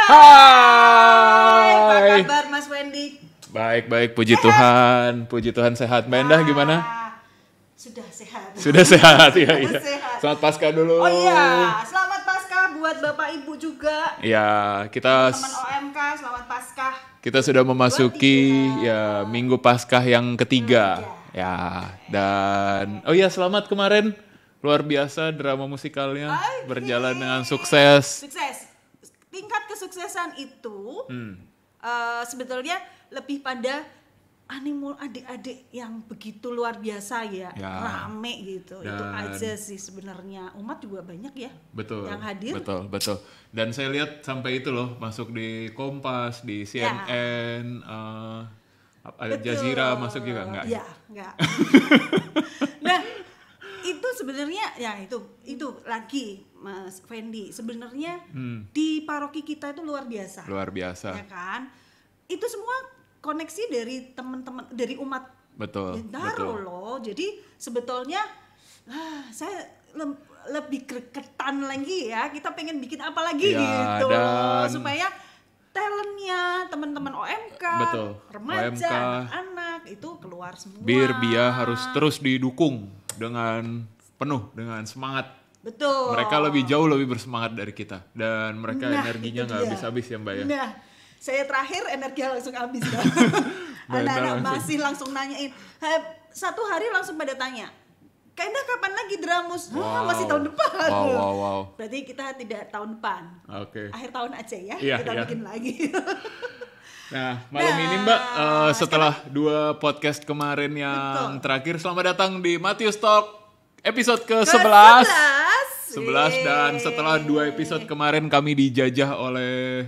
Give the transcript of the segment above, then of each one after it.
Apa kabar Mas Wendy? Baik, puji Tuhan. Puji Tuhan sehat. Mbak Endah gimana? Sudah sehat. Sudah sehat, iya. Sehat. Selamat Paskah dulu. Oh iya, selamat Paskah buat Bapak Ibu juga. Ya, kita Teman-teman OMK, selamat Paskah. kita sudah memasuki ya Minggu Paskah yang ketiga. Ya, dan oh iya selamat kemarin. Luar biasa drama musikalnya berjalan dengan sukses. Sukses. Tingkat kesuksesan itu sebetulnya lebih pada animo adik-adik yang begitu luar biasa ya. Rame gitu. Itu aja sih sebenarnya. Umat juga banyak ya. Betul. Yang hadir. Betul. Dan saya lihat sampai itu loh masuk di Kompas, di CNN, Al Jazeera masuk juga enggak? Iya, enggak. Nah, itu sebenarnya ya itu lagi Mas Fendi. Sebenarnya di paroki kita itu luar biasa. Luar biasa. Ya kan? Itu semua koneksi dari teman-teman dari umat Betul. loh. Jadi sebetulnya saya lebih gregetan lagi ya. Kita pengen bikin apa lagi gitu loh, supaya talentnya teman-teman OMK, remaja, anak-anak itu keluar semua. Bia harus terus didukung dengan penuh dengan semangat. Betul. Mereka jauh lebih bersemangat dari kita dan mereka energinya nggak habis-habis ya Mbak ya. Nah, saya terakhir energi langsung habis kan. Anak-anak masih langsung nanyain. Satu hari langsung pada tanya, Kayaknya kapan lagi Dramus? Masih tahun depan. Wow. Berarti kita tidak tahun depan. Oke. Akhir tahun aja ya, kita bikin lagi. Nah, malam ini Mbak, setelah 2 podcast kemarin yang terakhir, selamat datang di Matius Talk episode ke-11. 11 dan setelah 2 episode kemarin kami dijajah oleh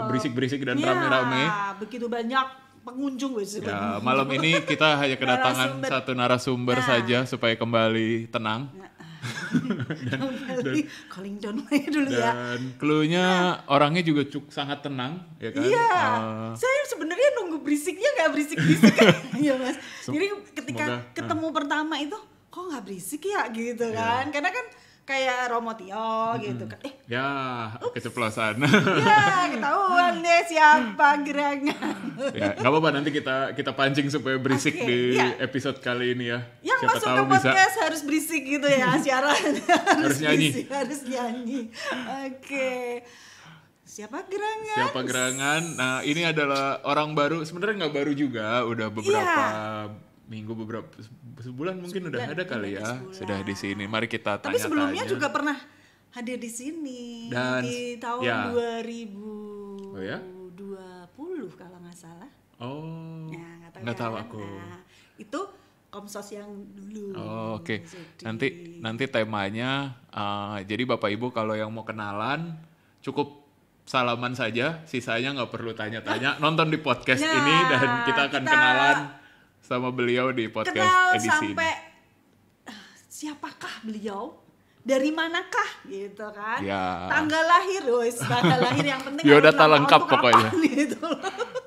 berisik-berisik dan rame-rame. Begitu banyak pengunjung wes. Ya, malam ini kita hanya kedatangan satu narasumber saja supaya kembali tenang. dan calling down dulu ya. Dan cluenya orangnya juga sangat tenang, ya kan? Iya. Saya sebenarnya nunggu berisiknya nggak berisik-berisik kan, ya Mas. Jadi ketika ketemu pertama itu, kok nggak berisik ya gitu kan? Karena kan kayak Romo Tio gitu kan. Keceplosan. Ya, ketahuan deh siapa gerangan. Ya, nggak apa-apa, nanti kita pancing supaya berisik di episode kali ini ya. Yang siapa masuk tahu ke podcast harus berisik gitu ya, siaran harus nyanyi. Berisik, harus nyanyi. Oke. Siapa gerangan? Nah, ini adalah orang baru, sebenarnya nggak baru juga, udah beberapa minggu, beberapa sebulan mungkin udah ada kali ya, sudah di sini. Mari kita tanya-tanya. Tapi sebelumnya juga pernah hadir di sini di tahun 2020 kalau nggak salah. Nggak tahu aku. Nah, itu Komsos yang dulu. Oke. Nanti temanya, jadi Bapak Ibu kalau yang mau kenalan cukup salaman saja, sisanya nggak perlu tanya-tanya. Nonton di podcast ini dan kita akan kenalan sama beliau di podcast edisi sampai siapakah beliau, dari manakah gitu kan, tanggal lahir yang penting biodata lengkap pokoknya gitu.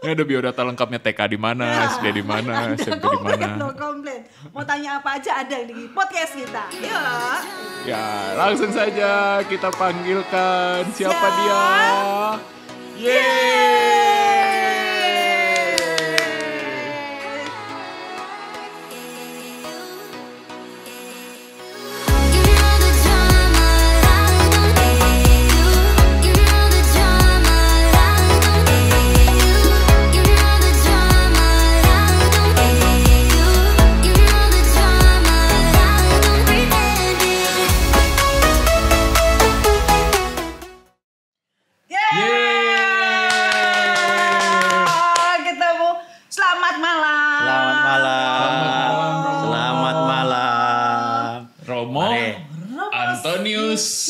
Ini ada biodata lengkapnya, TK di mana, SD di mana, SMP di mana. Komplit. Mau tanya apa aja ada di podcast kita. Ya, langsung saja kita panggilkan siapa dia.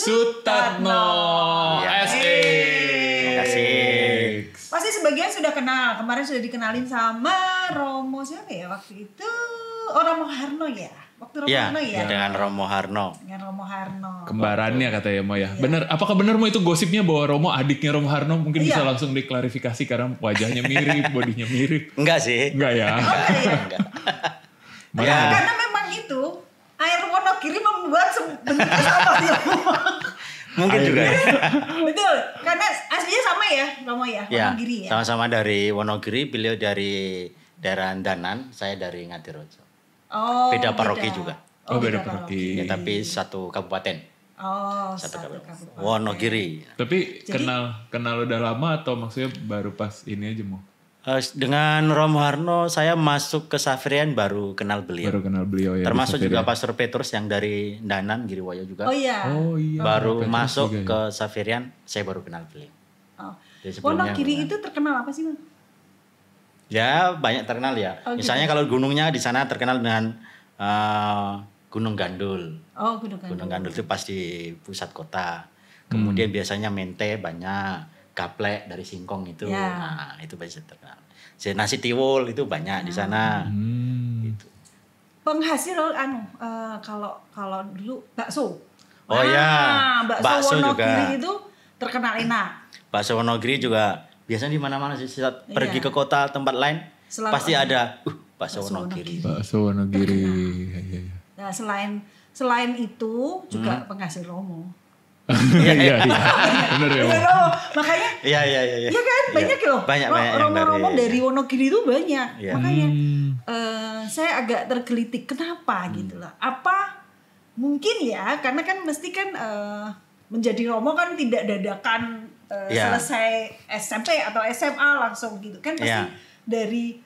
Sutatno, pasti sebagian sudah kenal. Kemarin sudah dikenalin sama Romo siapa ya waktu itu? Romo Harno ya. Waktu Romo Harno ya. Dengan Romo Harno. Kembarannya katanya Mo ya. Bener. Apakah benar Mo itu gosipnya bahwa Romo adiknya Romo Harno? Mungkin bisa langsung diklarifikasi karena wajahnya mirip, bodinya mirip. Enggak sih. Enggak ya. Karena memang itu air Wonogiri membuat bentuknya sama semua. Mungkin juga. Betul, karena aslinya sama ya, Romo ya, Wonogiri ya. Sama-sama dari Wonogiri, beliau dari daerah Danan, saya dari Ngadirojo. Beda paroki juga. Beda paroki. Ya, tapi satu kabupaten. Satu kabupaten. Wonogiri. Tapi kenal udah lama atau maksudnya baru pas ini aja mau? Dengan Romo Harno saya masuk ke Xaverian baru kenal beliau. Ya. Termasuk juga Pastor Petrus yang dari Danan Giriwoyo juga. Oh iya. Baru masuk ke Xaverian saya baru kenal beliau. Wonogiri itu terkenal apa sih, Bang? Ya banyak terkenal ya. Misalnya kalau gunungnya di sana terkenal dengan Gunung Gandul. Gunung Gandul itu pas di pusat kota. Kemudian biasanya mente banyak. Gaplek dari singkong itu, nah itu biasa terkenal. Nasi tiwul itu banyak di sana. Gitu. Penghasil kalau dulu bakso. Bakso Wonogiri juga. Itu terkenal enak. Bakso Wonogiri juga biasanya di mana-mana sih. Pergi ke kota tempat lain pasti ada bakso Wonogiri. Bakso Wonogiri. Nah selain itu juga penghasil Romo. Iya. Benar ya. Makanya iya kan banyak loh. Banyak Romo dari Wonogiri itu banyak. Makanya saya agak tergelitik kenapa gitu loh. Apa mungkin ya karena kan mesti kan menjadi Romo kan tidak dadakan selesai SMP atau SMA langsung gitu kan pasti dari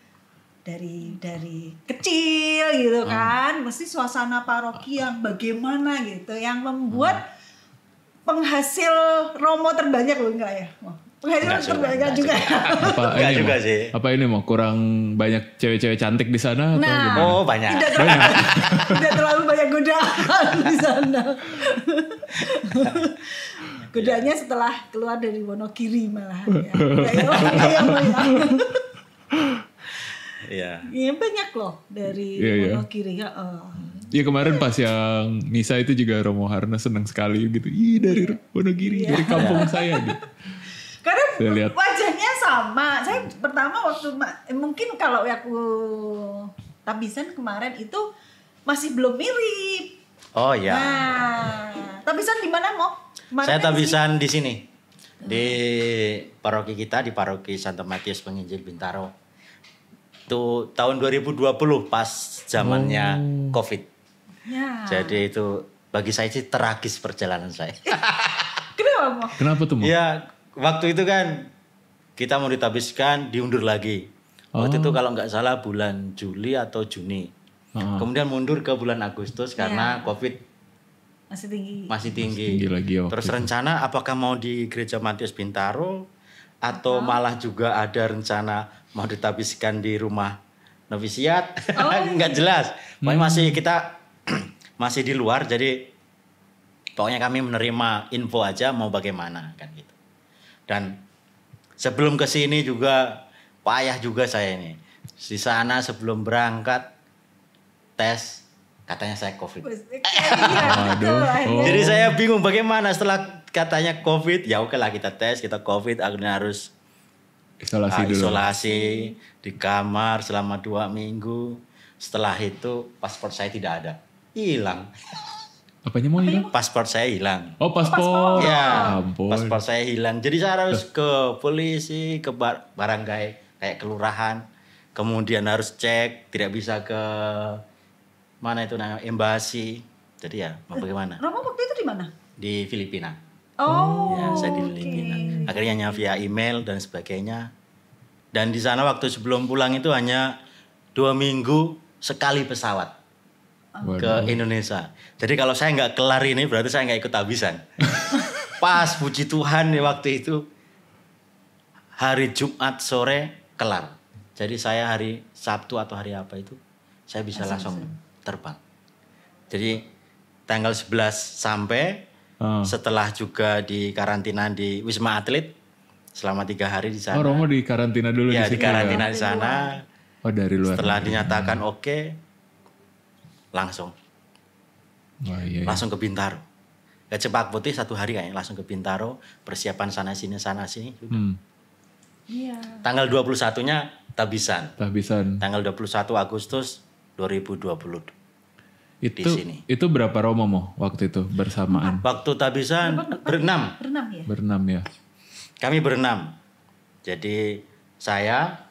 kecil gitu kan. Mesti suasana paroki yang bagaimana gitu yang membuat penghasil Romo terbanyak loh enggak ya? Penghasil terbanyak juga. Apa ini mau kurang banyak cewek-cewek cantik di sana atau gimana? Oh banyak. Tidak terlalu banyak godaan di sana. Godaannya setelah keluar dari Wonogiri malah. Iya banyak loh dari Wonogiri ya. Ya kemarin pas yang misa itu juga Romo Harno senang sekali gitu. Dari Wonogiri, dari kampung saya gitu. Karena wajahnya sama. Saya pertama waktu mungkin kalau aku tabisan kemarin itu masih belum mirip. Oh iya. Nah, tabisan di mana Mo? Saya tabisan di sini. Di paroki kita di paroki Santo Matius Penginjil Bintaro. Itu tahun 2020 pas zamannya Covid. Jadi itu bagi saya sih tragis perjalanan saya. Kenapa tuh, Mo? Ya, waktu itu kan kita mau ditabiskan diundur lagi. Waktu itu kalau nggak salah bulan Juli atau Juni. Kemudian mundur ke bulan Agustus karena Covid masih tinggi lagi. Terus rencana apakah mau di Gereja Matius Bintaro atau malah juga ada rencana mau ditabiskan di rumah novisiat. Nggak jelas. Pokoknya masih di luar, jadi pokoknya kami menerima info aja mau bagaimana kan gitu. Dan sebelum ke sini juga payah juga saya ini. Di sana sebelum berangkat tes katanya saya Covid. Jadi saya bingung bagaimana setelah katanya Covid, ya oke lah kita tes, kita Covid, akhirnya harus isolasi di kamar selama 2 minggu. Setelah itu paspor saya tidak ada. Hilang. Apanya mau hilang? Paspor saya hilang. Oh paspor. Ya, paspor saya hilang. Jadi saya harus ke polisi, ke barangkali kayak kelurahan. Kemudian harus cek, tidak bisa ke mana itu namanya embasi. Jadi ya mau bagaimana? Romo waktu itu di mana? Di Filipina. Ya, saya di Filipina. Akhirnya via email dan sebagainya. Dan di sana waktu sebelum pulang itu hanya 2 minggu sekali pesawat ke Indonesia. Jadi kalau saya nggak kelar ini berarti saya nggak ikut tabisan. Pas puji Tuhan waktu itu hari Jumat sore kelar. Jadi saya hari Sabtu atau hari apa itu saya bisa langsung terbang. Jadi tanggal 11 sampai setelah juga di karantina di Wisma Atlet selama 3 hari di sana. Oh Romo di karantina dulu ya, di karantina di sana. Oh dari luar. Setelah dinyatakan oke, langsung langsung ke Bintaro. Ke Cepak Putih 1 hari kayaknya langsung ke Bintaro, persiapan sana sini. Tanggal 21-nya tabisan. Tanggal 21 Agustus 2020. di sini. Itu berapa romo waktu itu bersamaan? Waktu tabisan berenam. Berenam ya. Kami berenam. Jadi saya,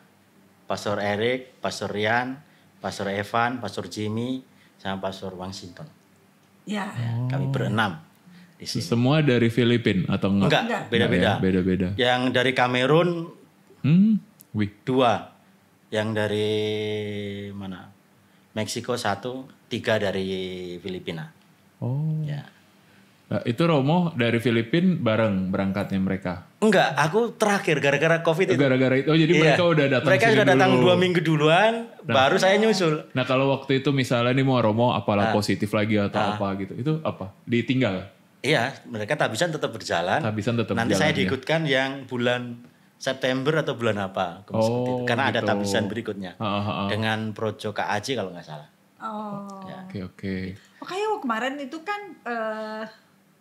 Pastor Erik, Pastor Rian, Pastor Evan, Pastor Jimmy, sama Pastor Washington. Ya. Kami berenam di sini. Semua dari Filipina atau enggak? Enggak, beda-beda. Ya, beda-beda. Yang dari Kamerun Wih. 2. Yang dari mana? Meksiko 1, 3 dari Filipina. Oh. Ya. Nah, itu Romo dari Filipina bareng berangkatnya mereka? Enggak, aku terakhir gara-gara COVID itu. Gara-gara itu, oh jadi mereka udah datang Mereka sudah datang 2 minggu duluan, baru saya nyusul. Nah kalau waktu itu misalnya nih mau Romo apalah positif lagi atau apa gitu, itu apa? Ditinggal? Iya, mereka tabisan tetap berjalan. Nanti saya diikutkan yang bulan September atau bulan apa. Karena gitu. Ada tabisan berikutnya. Dengan Projo KAJ kalau nggak salah. Oke. Makanya kemarin itu kan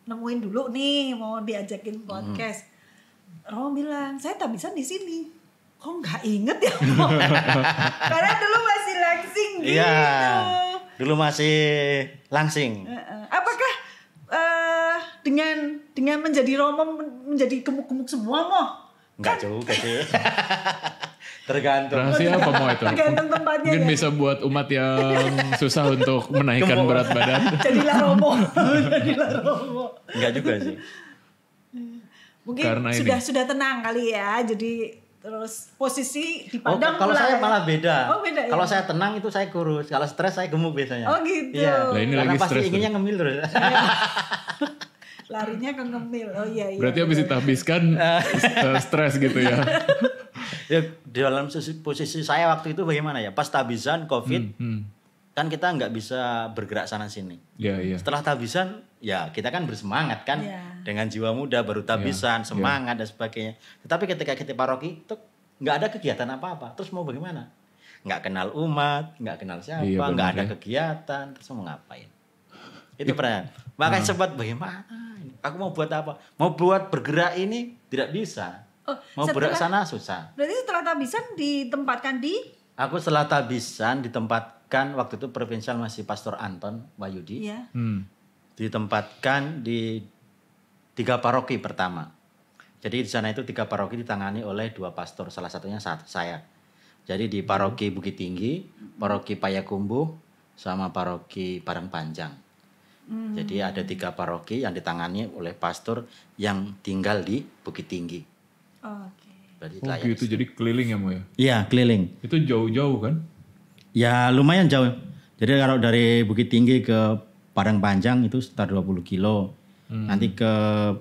nemuin dulu nih mau diajakin podcast. Romo bilang, saya tabisan di sini. Kok nggak inget ya? Karena dulu masih langsing gitu. Iya, dulu masih langsing. Apakah dengan menjadi Romo menjadi gemuk-gemuk semua Mo? Enggak juga sih. Tergantung. Rahasia apa Mo itu? Tergantung tempatnya. Mungkin bisa buat umat yang susah untuk menaikkan berat badan. Jadilah Romo. Enggak juga sih. Mungkin karena sudah tenang kali ya. Jadi terus posisi dipandang kalau saya malah beda. Beda ya? Kalau saya tenang itu saya kurus. Kalau stres saya gemuk biasanya. Oh gitu. Iya. Nah, ini karena lagi pasti stres inginnya ngemil terus. Larinya ke ngemil. Oh iya. Berarti habis ditabiskan stres gitu ya. Ya di dalam posisi saya waktu itu bagaimana ya? Pas tabisan COVID kan kita nggak bisa bergerak sana sini. Iya. Setelah tabisan ya kita kan bersemangat kan dengan jiwa muda baru tabisan semangat dan sebagainya. Tetapi ketika kita paroki itu nggak ada kegiatan apa-apa. Terus mau bagaimana? Nggak kenal umat, nggak kenal siapa, nggak ada kegiatan. Terus mau ngapain? Itu pernah. Makanya sempat bagaimana? Aku mau buat apa? Mau buat bergerak ini tidak bisa. Mau bergerak sana susah. Berarti setelah tabisan ditempatkan di? Aku setelah tabisan ditempatkan waktu itu provinsial masih Pastor Anton Wahyudi. Iya. Ditempatkan di 3 paroki pertama. Jadi di sana itu 3 paroki ditangani oleh 2 pastor, salah satunya saya. Jadi di paroki Bukit Tinggi, paroki Payakumbuh, sama paroki Parangpanjang. Jadi ada 3 paroki yang ditangani oleh pastor yang tinggal di Bukit Tinggi. Oke. Gitu jadi keliling ya Mo ya? Iya keliling. Itu jauh-jauh kan? Ya lumayan jauh. Jadi kalau dari Bukit Tinggi ke Parangpanjang itu sekitar 20 kilo. Nanti ke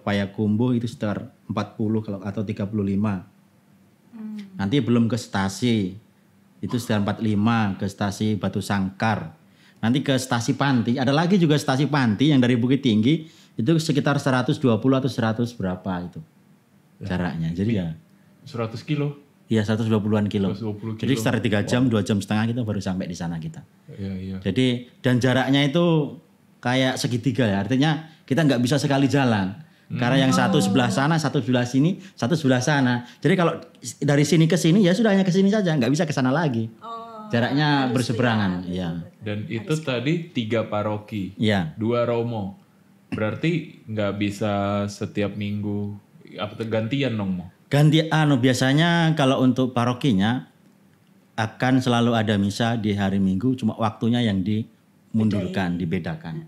Payakumbuh itu sekitar 40 atau 35. Nanti belum ke stasi. Itu sekitar 45 ke stasi Batu Sangkar. Nanti ke stasi Panti. Ada lagi juga stasi Panti yang dari Bukit Tinggi itu sekitar 120 atau 100 berapa itu jaraknya. Jadi ya 100 kilo. Iya 120-an kilo. 120 kilo. Jadi sekitar 3 jam, 2 jam setengah kita baru sampai di sana kita. Iya. Jadi dan jaraknya itu kayak segitiga ya. Artinya kita nggak bisa sekali jalan. Karena yang satu sebelah sana, satu sebelah sini, satu sebelah sana. Jadi kalau dari sini ke sini ya sudah hanya ke sini saja, nggak bisa ke sana lagi. Jaraknya berseberangan. Iya. Dan itu tadi 3 paroki. Iya. 2 Romo. Berarti nggak bisa setiap minggu apa gantian dong Mo? Biasanya kalau untuk parokinya akan selalu ada misa di hari Minggu, cuma waktunya yang dimundurkan, dibedakan.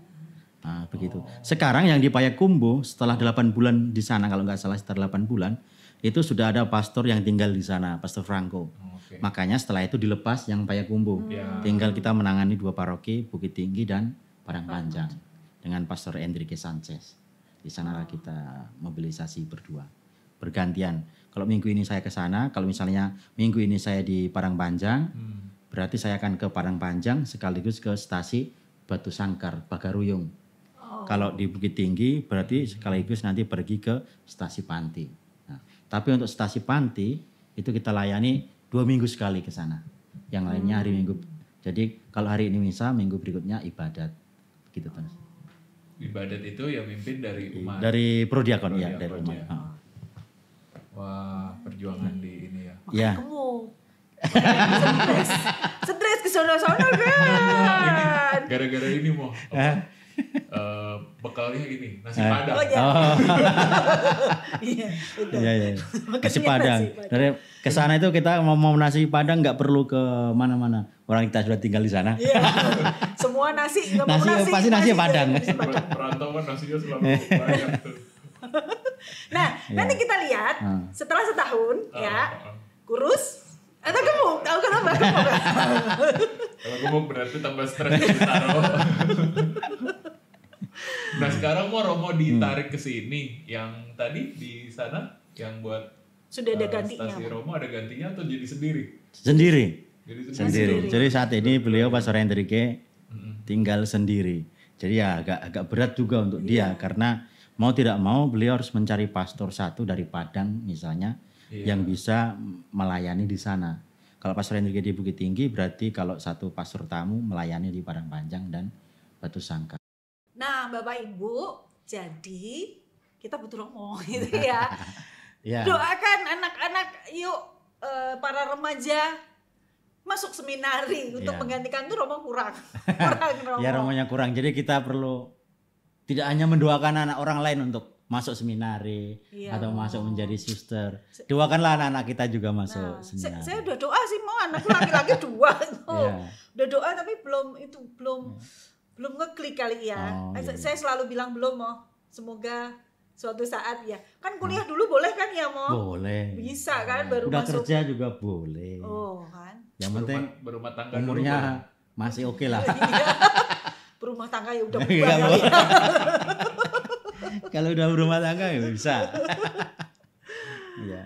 Nah, begitu. Sekarang yang di Payakumbuh setelah 8 bulan di sana, kalau nggak salah setelah 8 bulan, itu sudah ada pastor yang tinggal di sana, Pastor Franco. Makanya setelah itu dilepas yang Payakumbuh. Tinggal kita menangani 2 paroki, Bukit Tinggi dan Parangpanjang dengan Pastor Enrique Sanchez. Di sana kita mobilisasi berdua, bergantian. Kalau minggu ini saya ke sana, kalau misalnya minggu ini saya di Parangpanjang, berarti saya akan ke Parangpanjang sekaligus ke stasi Batu Sangkar, Bagaruyung. Kalau di Bukit Tinggi berarti sekaligus nanti pergi ke stasi Panti. Nah, tapi untuk stasi Panti itu kita layani 2 minggu sekali ke sana. Yang lainnya hari Minggu. Jadi kalau hari ini misa, minggu berikutnya ibadat. Begitu terus. Ibadat itu yang mimpin dari umat. Dari prodiakon ya, dari umat. Ya. Wah, perjuangan di ini ya. Ya. Stres ke sono-sono kan. Gara-gara ini mau bekalnya ini nasi padang. Oh iya. Iya. Nasi padang. Dari kesana itu kita mau nasi padang nggak perlu ke mana-mana. Orang kita sudah tinggal di sana. Iya. Semua nasi nggak mau nasi. Pasti nasi padang. Perantau kan nasinya selalu banyak tuh. Nah, nanti kita lihat setelah setahun kurus atau gemuk. Tahu kenapa gemuk? Kalau gemuk berarti tambah stres ditaruh. Nah sekarang Romo ditarik ke sini, yang tadi di sana yang buat sudah ada gantinya. Stasi Romo ada gantinya atau jadi sendiri? Sendiri. Jadi saat ini beliau Pastor Hendrike tinggal sendiri. Jadi ya agak berat juga untuk dia karena mau tidak mau beliau harus mencari pastor satu dari Padang misalnya yang bisa melayani di sana. Kalau Pastor Hendrike di Bukit Tinggi berarti kalau satu pastor tamu melayani di Padang Panjang dan Batu Sangka. Nah, Bapak Ibu, jadi kita butuh Romo gitu ya. Ya. Doakan anak-anak yuk para remaja masuk seminari untuk menggantikan tuh Romo kurang Romo. Ya Romonya kurang. Jadi kita perlu tidak hanya mendoakan anak orang lain untuk masuk seminari atau masuk menjadi suster. Doakanlah anak-anak kita juga masuk seminari. Saya udah doa sih mau anakku laki-laki 2. Udah doa tapi belum ngeklik kali ya. Saya selalu bilang belum semoga suatu saat ya. Kan kuliah dulu boleh kan ya Boleh. Bisa kan baru udah masuk. Kerja juga boleh. Oh kan. Yang penting berumah tangga umurnya dulu, masih oke lah. Berumah tangga ya udah bukan. Kalau udah berumah tangga ya bisa. Iya.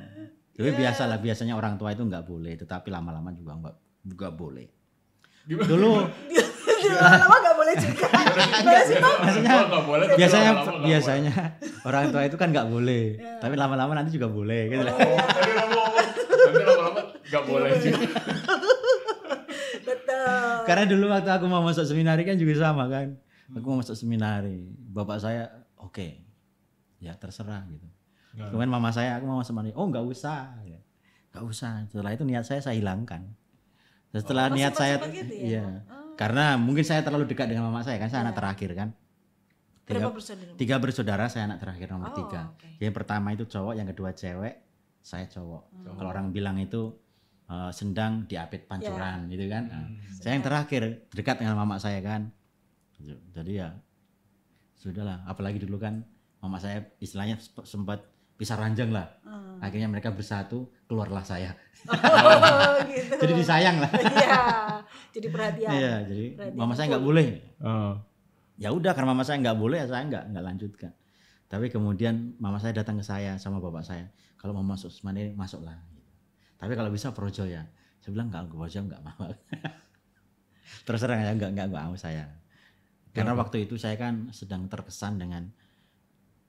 Tapi biasanya orang tua itu nggak boleh, tetapi lama-lama juga nggak boleh. Dulu lama-lama nggak boleh juga. Maksudnya biasanya orang tua itu kan nggak boleh, tapi lama-lama nanti juga boleh gitu lah. Nanti lama-lama nggak boleh juga. Betul. Karena dulu waktu aku mau masuk seminari kan juga sama kan. Aku mau masuk seminari, bapak saya oke, ya terserah gitu. Kemudian mama saya aku mau masuk seminari, oh nggak usah, nggak usah. Setelah itu niat saya hilangkan. Setelah niat saya, karena mungkin saya terlalu dekat dengan mama saya kan, saya anak terakhir kan. Tiga bersaudara, saya anak terakhir nomor 3. Okay. Yang pertama itu cowok, yang kedua cewek, saya cowok. Kalau orang bilang itu sendang diapit pancuran gitu kan. Saya yang terakhir dekat dengan mama saya kan. Jadi ya sudahlah, apalagi dulu kan mama saya istilahnya sempat pisah ranjang lah. Akhirnya mereka bersatu, keluarlah saya. Gitu. Jadi disayang lah. Iya. Jadi perhatian. Iya, jadi mama saya nggak boleh. Ya udah, karena mama saya nggak boleh, ya saya nggak lanjutkan. Tapi kemudian mama saya datang ke saya sama bapak saya, kalau mau masuk seminari masuklah. Tapi kalau bisa projo ya. Saya bilang nggak, projo nggak mau. Terus terang ya nggak mau saya. Karena waktu itu saya kan sedang terkesan dengan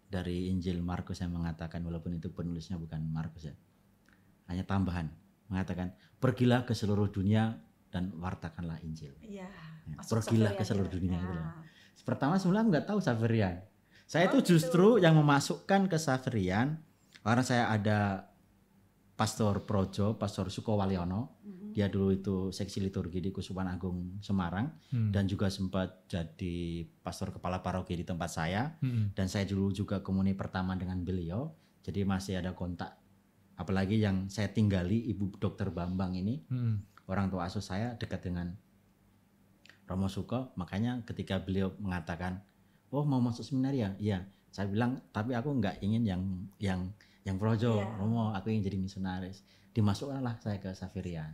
dari Injil Markus yang mengatakan, walaupun itu penulisnya bukan Markus ya, hanya tambahan mengatakan pergilah ke seluruh dunia dan wartakanlah Injil. Iya. Pergilah ke seluruh dunia itu loh. Pertama sebenarnya nggak tahu Xaverian. Saya itu justru yang memasukkan ke Xaverian karena saya ada Pastor Projo, Pastor Sukowaliono. Dia dulu itu seksi liturgi di Kusupan Agung Semarang dan juga sempat jadi pastor kepala paroki di tempat saya. Dan saya dulu juga komuni pertama dengan beliau. Jadi masih ada kontak. Apalagi yang saya tinggali Ibu Dr. Bambang ini, orang tua asuh saya dekat dengan Romo Suko. Makanya ketika beliau mengatakan, oh mau masuk seminari ya? Iya. Saya bilang, tapi aku nggak ingin yang projo, Romo, aku ingin jadi misionaris. Dimasukkanlah saya ke Xaverian.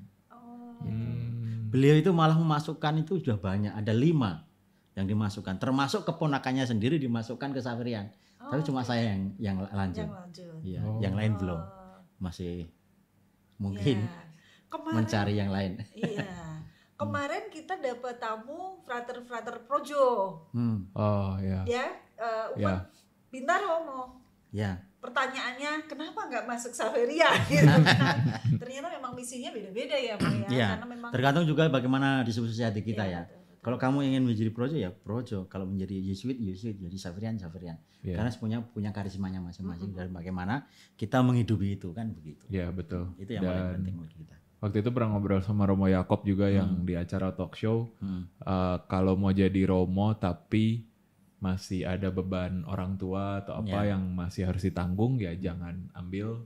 Beliau itu malah memasukkan itu sudah banyak, ada 5 yang dimasukkan, termasuk keponakannya sendiri dimasukkan ke Xaverian. Tapi cuma saya yang lanjut. Iya, yang lain belum. Masih mungkin mencari yang lain. Iya. Kemarin kita dapat tamu frater Projo. Oh iya. Ya, pintar Romo. Ya. Pertanyaannya kenapa nggak masuk Xaverian gitu kan? Ternyata memang misinya beda-beda ya, Pak ya. Karena memang tergantung juga bagaimana disposisi hati kita ya. Betul. Kalau kamu ingin menjadi projo ya projo, kalau menjadi Yesuit, jadi Xaverian. Karena punya karismanya masing-masing dan bagaimana kita menghidupi itu kan begitu. Iya, betul. Itu yang paling penting bagi kita. waktu itu pernah ngobrol sama Romo Yakob juga yang di acara talk show. Kalau mau jadi Romo tapi masih ada beban orang tua atau apa yang masih harus ditanggung, ya jangan ambil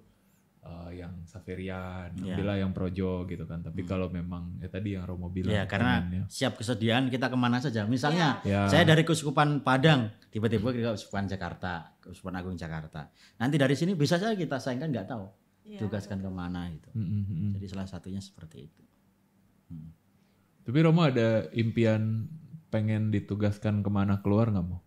yang Xaverian, ambillah yang Projo gitu kan. Tapi kalau memang ya tadi yang Romo bilang, ya karena siap kesediaan kita kemana saja. Misalnya saya dari Keuskupan Padang tiba-tiba ke Keuskupan Jakarta, Keuskupan Agung Jakarta. Nanti dari sini bisa saja kita sayangkan nggak tahu tugaskan kemana gitu. Jadi salah satunya seperti itu. Tapi Romo ada impian pengen ditugaskan kemana keluar nggak mau?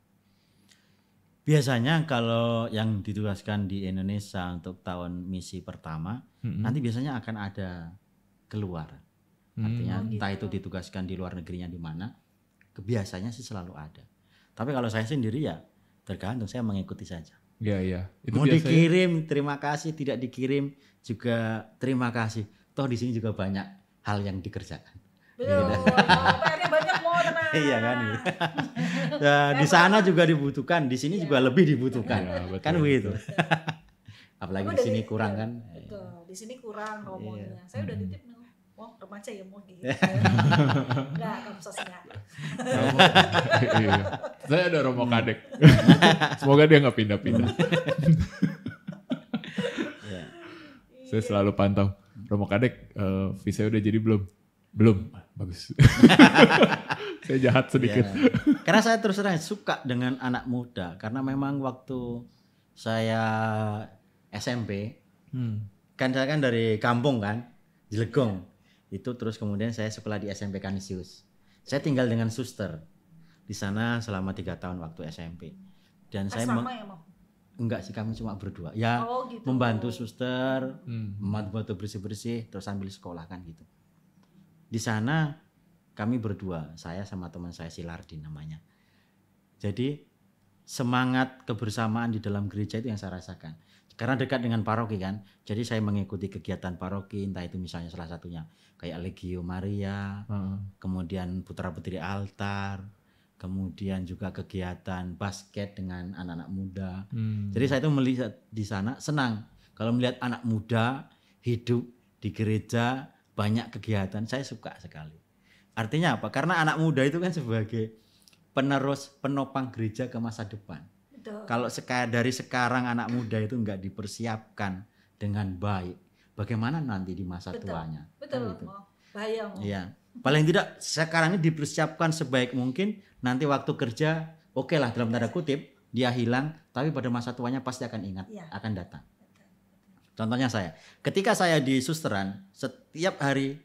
Biasanya kalau yang ditugaskan di Indonesia untuk tahun misi pertama, nanti biasanya akan ada keluar. Artinya entah itu ditugaskan di luar negerinya di mana, biasanya sih selalu ada. Tapi kalau saya sendiri ya tergantung, saya mengikuti saja. Iya. Mau dikirim terima kasih, tidak dikirim juga terima kasih. Toh di sini juga banyak hal yang dikerjakan. Betul, PR-nya banyak mau tenang. Iya kan. Nah, di sana juga dibutuhkan, di sini juga lebih dibutuhkan. Ya, betul, kan begitu. Apalagi di sini kurang kan. Betul, di sini kurang romonya. Saya udah titip nih. Wah, remaja ya mau gitu. Enggak, kamu sosnya. Iya. Saya ada Romo Kadek. Semoga dia nggak pindah-pindah. Saya selalu pantau. Romo Kadek, visa udah jadi belum? Belum, bagus. Saya jahat sedikit. Karena saya terus terang suka dengan anak muda. Karena memang waktu saya SMP, kan saya kan dari kampung kan, Jelegong. Itu terus kemudian saya sekolah di SMP Kanisius. Saya tinggal dengan suster di sana selama 3 tahun waktu SMP. Dan saya enggak sih, kami cuma berdua. Ya gitu. Membantu suster, membantu bersih-bersih, terus sambil sekolah kan gitu. Di sana kami berdua, saya sama teman saya Silardi namanya. Jadi semangat kebersamaan di dalam gereja itu yang saya rasakan. Karena dekat dengan paroki kan, jadi saya mengikuti kegiatan paroki, entah itu misalnya salah satunya kayak Legio Maria, kemudian putra-putri altar, kemudian juga kegiatan basket dengan anak-anak muda. Jadi saya itu melihat di sana senang kalau melihat anak muda hidup di gereja, banyak kegiatan, saya suka sekali. Artinya apa? Karena anak muda itu kan sebagai penerus, penopang gereja ke masa depan. Betul. Kalau dari sekarang anak muda itu enggak dipersiapkan dengan baik, bagaimana nanti di masa tuanya? Betul. Bahaya. Iya. Paling tidak sekarang ini dipersiapkan sebaik mungkin, nanti waktu kerja oke lah dalam tanda kutip dia hilang, tapi pada masa tuanya pasti akan ingat, akan datang. Contohnya saya, ketika saya di susteran, setiap hari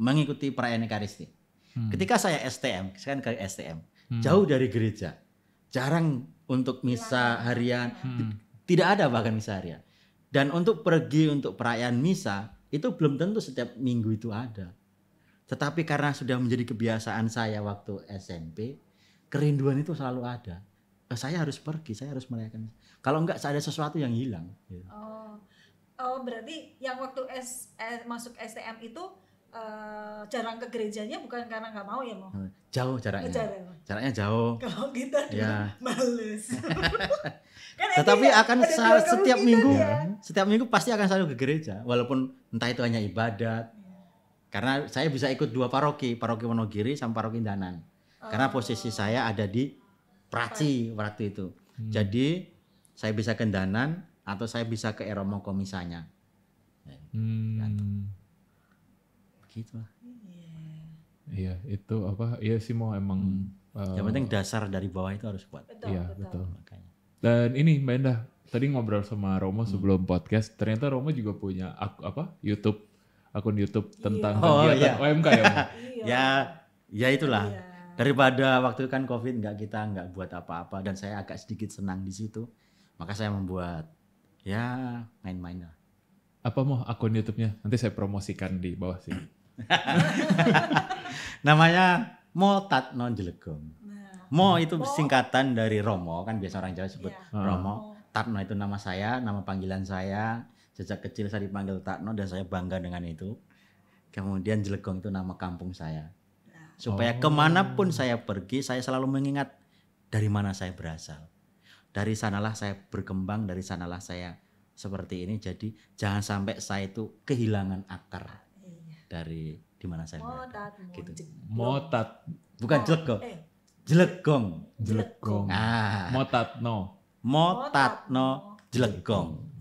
mengikuti perayaan Ekaristi. Ketika saya STM, saya kan ke STM, jauh dari gereja, jarang untuk misa harian, tidak ada bahkan misa harian. Dan untuk pergi untuk perayaan misa, itu belum tentu setiap minggu itu ada. Tetapi karena sudah menjadi kebiasaan saya waktu SMP, kerinduan itu selalu ada. Saya harus pergi, saya harus merayakan. Kalau enggak, ada sesuatu yang hilang. Oh, berarti yang waktu masuk STM itu jarang ke gerejanya bukan karena nggak mau ya, Mo? Jauh jaraknya. Jaraknya jauh. Kalau kita males. Kan tetapi akan setiap minggu, setiap minggu pasti akan selalu ke gereja, walaupun entah itu hanya ibadat. Karena saya bisa ikut 2 paroki Wonogiri sama paroki Danan. Karena posisi saya ada di Praci waktu itu. Jadi saya bisa ke Danan atau saya bisa ke Eromo Komisanya. Begitu lah. Iya, itu apa? Iya sih mau emang. Yang penting dasar dari bawah itu harus kuat. Betul. Makanya. Dan ini Mbak Endah, tadi ngobrol sama Romo sebelum podcast, ternyata Romo juga punya akun YouTube tentang kegiatan OMK ya. Ya itulah. Daripada waktu kan Covid kita buat apa-apa, dan saya agak sedikit senang di situ, maka saya membuat main-main lah. Apa mau akun YouTube-nya? Nanti saya promosikan di bawah sini. Namanya Mo Tatno Jelegong. Mo itu singkatan dari Romo, kan biasa orang Jawa sebut Romo. Tatno itu nama saya, nama panggilan saya. Sejak kecil saya dipanggil Tatno dan saya bangga dengan itu. Kemudian Jelegong itu nama kampung saya. Supaya kemanapun saya pergi, saya selalu mengingat dari mana saya berasal. Dari sanalah saya berkembang, dari sanalah saya seperti ini. Jadi jangan sampai saya itu kehilangan akar dari di mana saya Motat, gitu. Motat. Bukan Jelegong. Jelegong. Motatno Jelegong.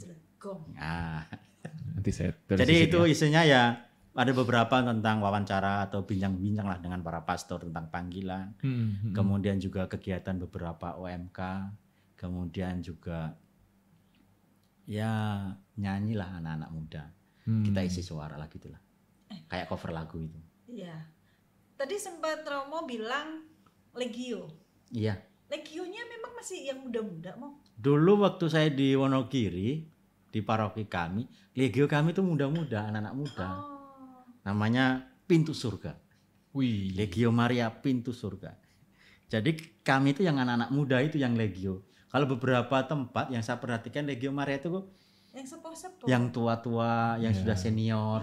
Nanti saya jadi itu isinya ya ada beberapa tentang wawancara atau bincang-bincang lah dengan para pastor tentang panggilan. Kemudian juga kegiatan beberapa OMK. Kemudian juga ya nyanyilah anak-anak muda. Kita isi suara lah gitulah. Kayak cover lagu itu. Iya. Tadi sempat Romo bilang Legio. Iya. Legionya memang masih yang muda-muda mau. Dulu waktu saya di Wonogiri di paroki kami, Legio kami itu muda-muda, anak-anak muda. Namanya Pintu Surga. Wih. Legio Maria Pintu Surga. Jadi kami itu yang anak-anak muda itu yang Legio. Kalau beberapa tempat yang saya perhatikan Legio Maria itu yang sepuh-sepuh. Yang tua-tua, yang sudah senior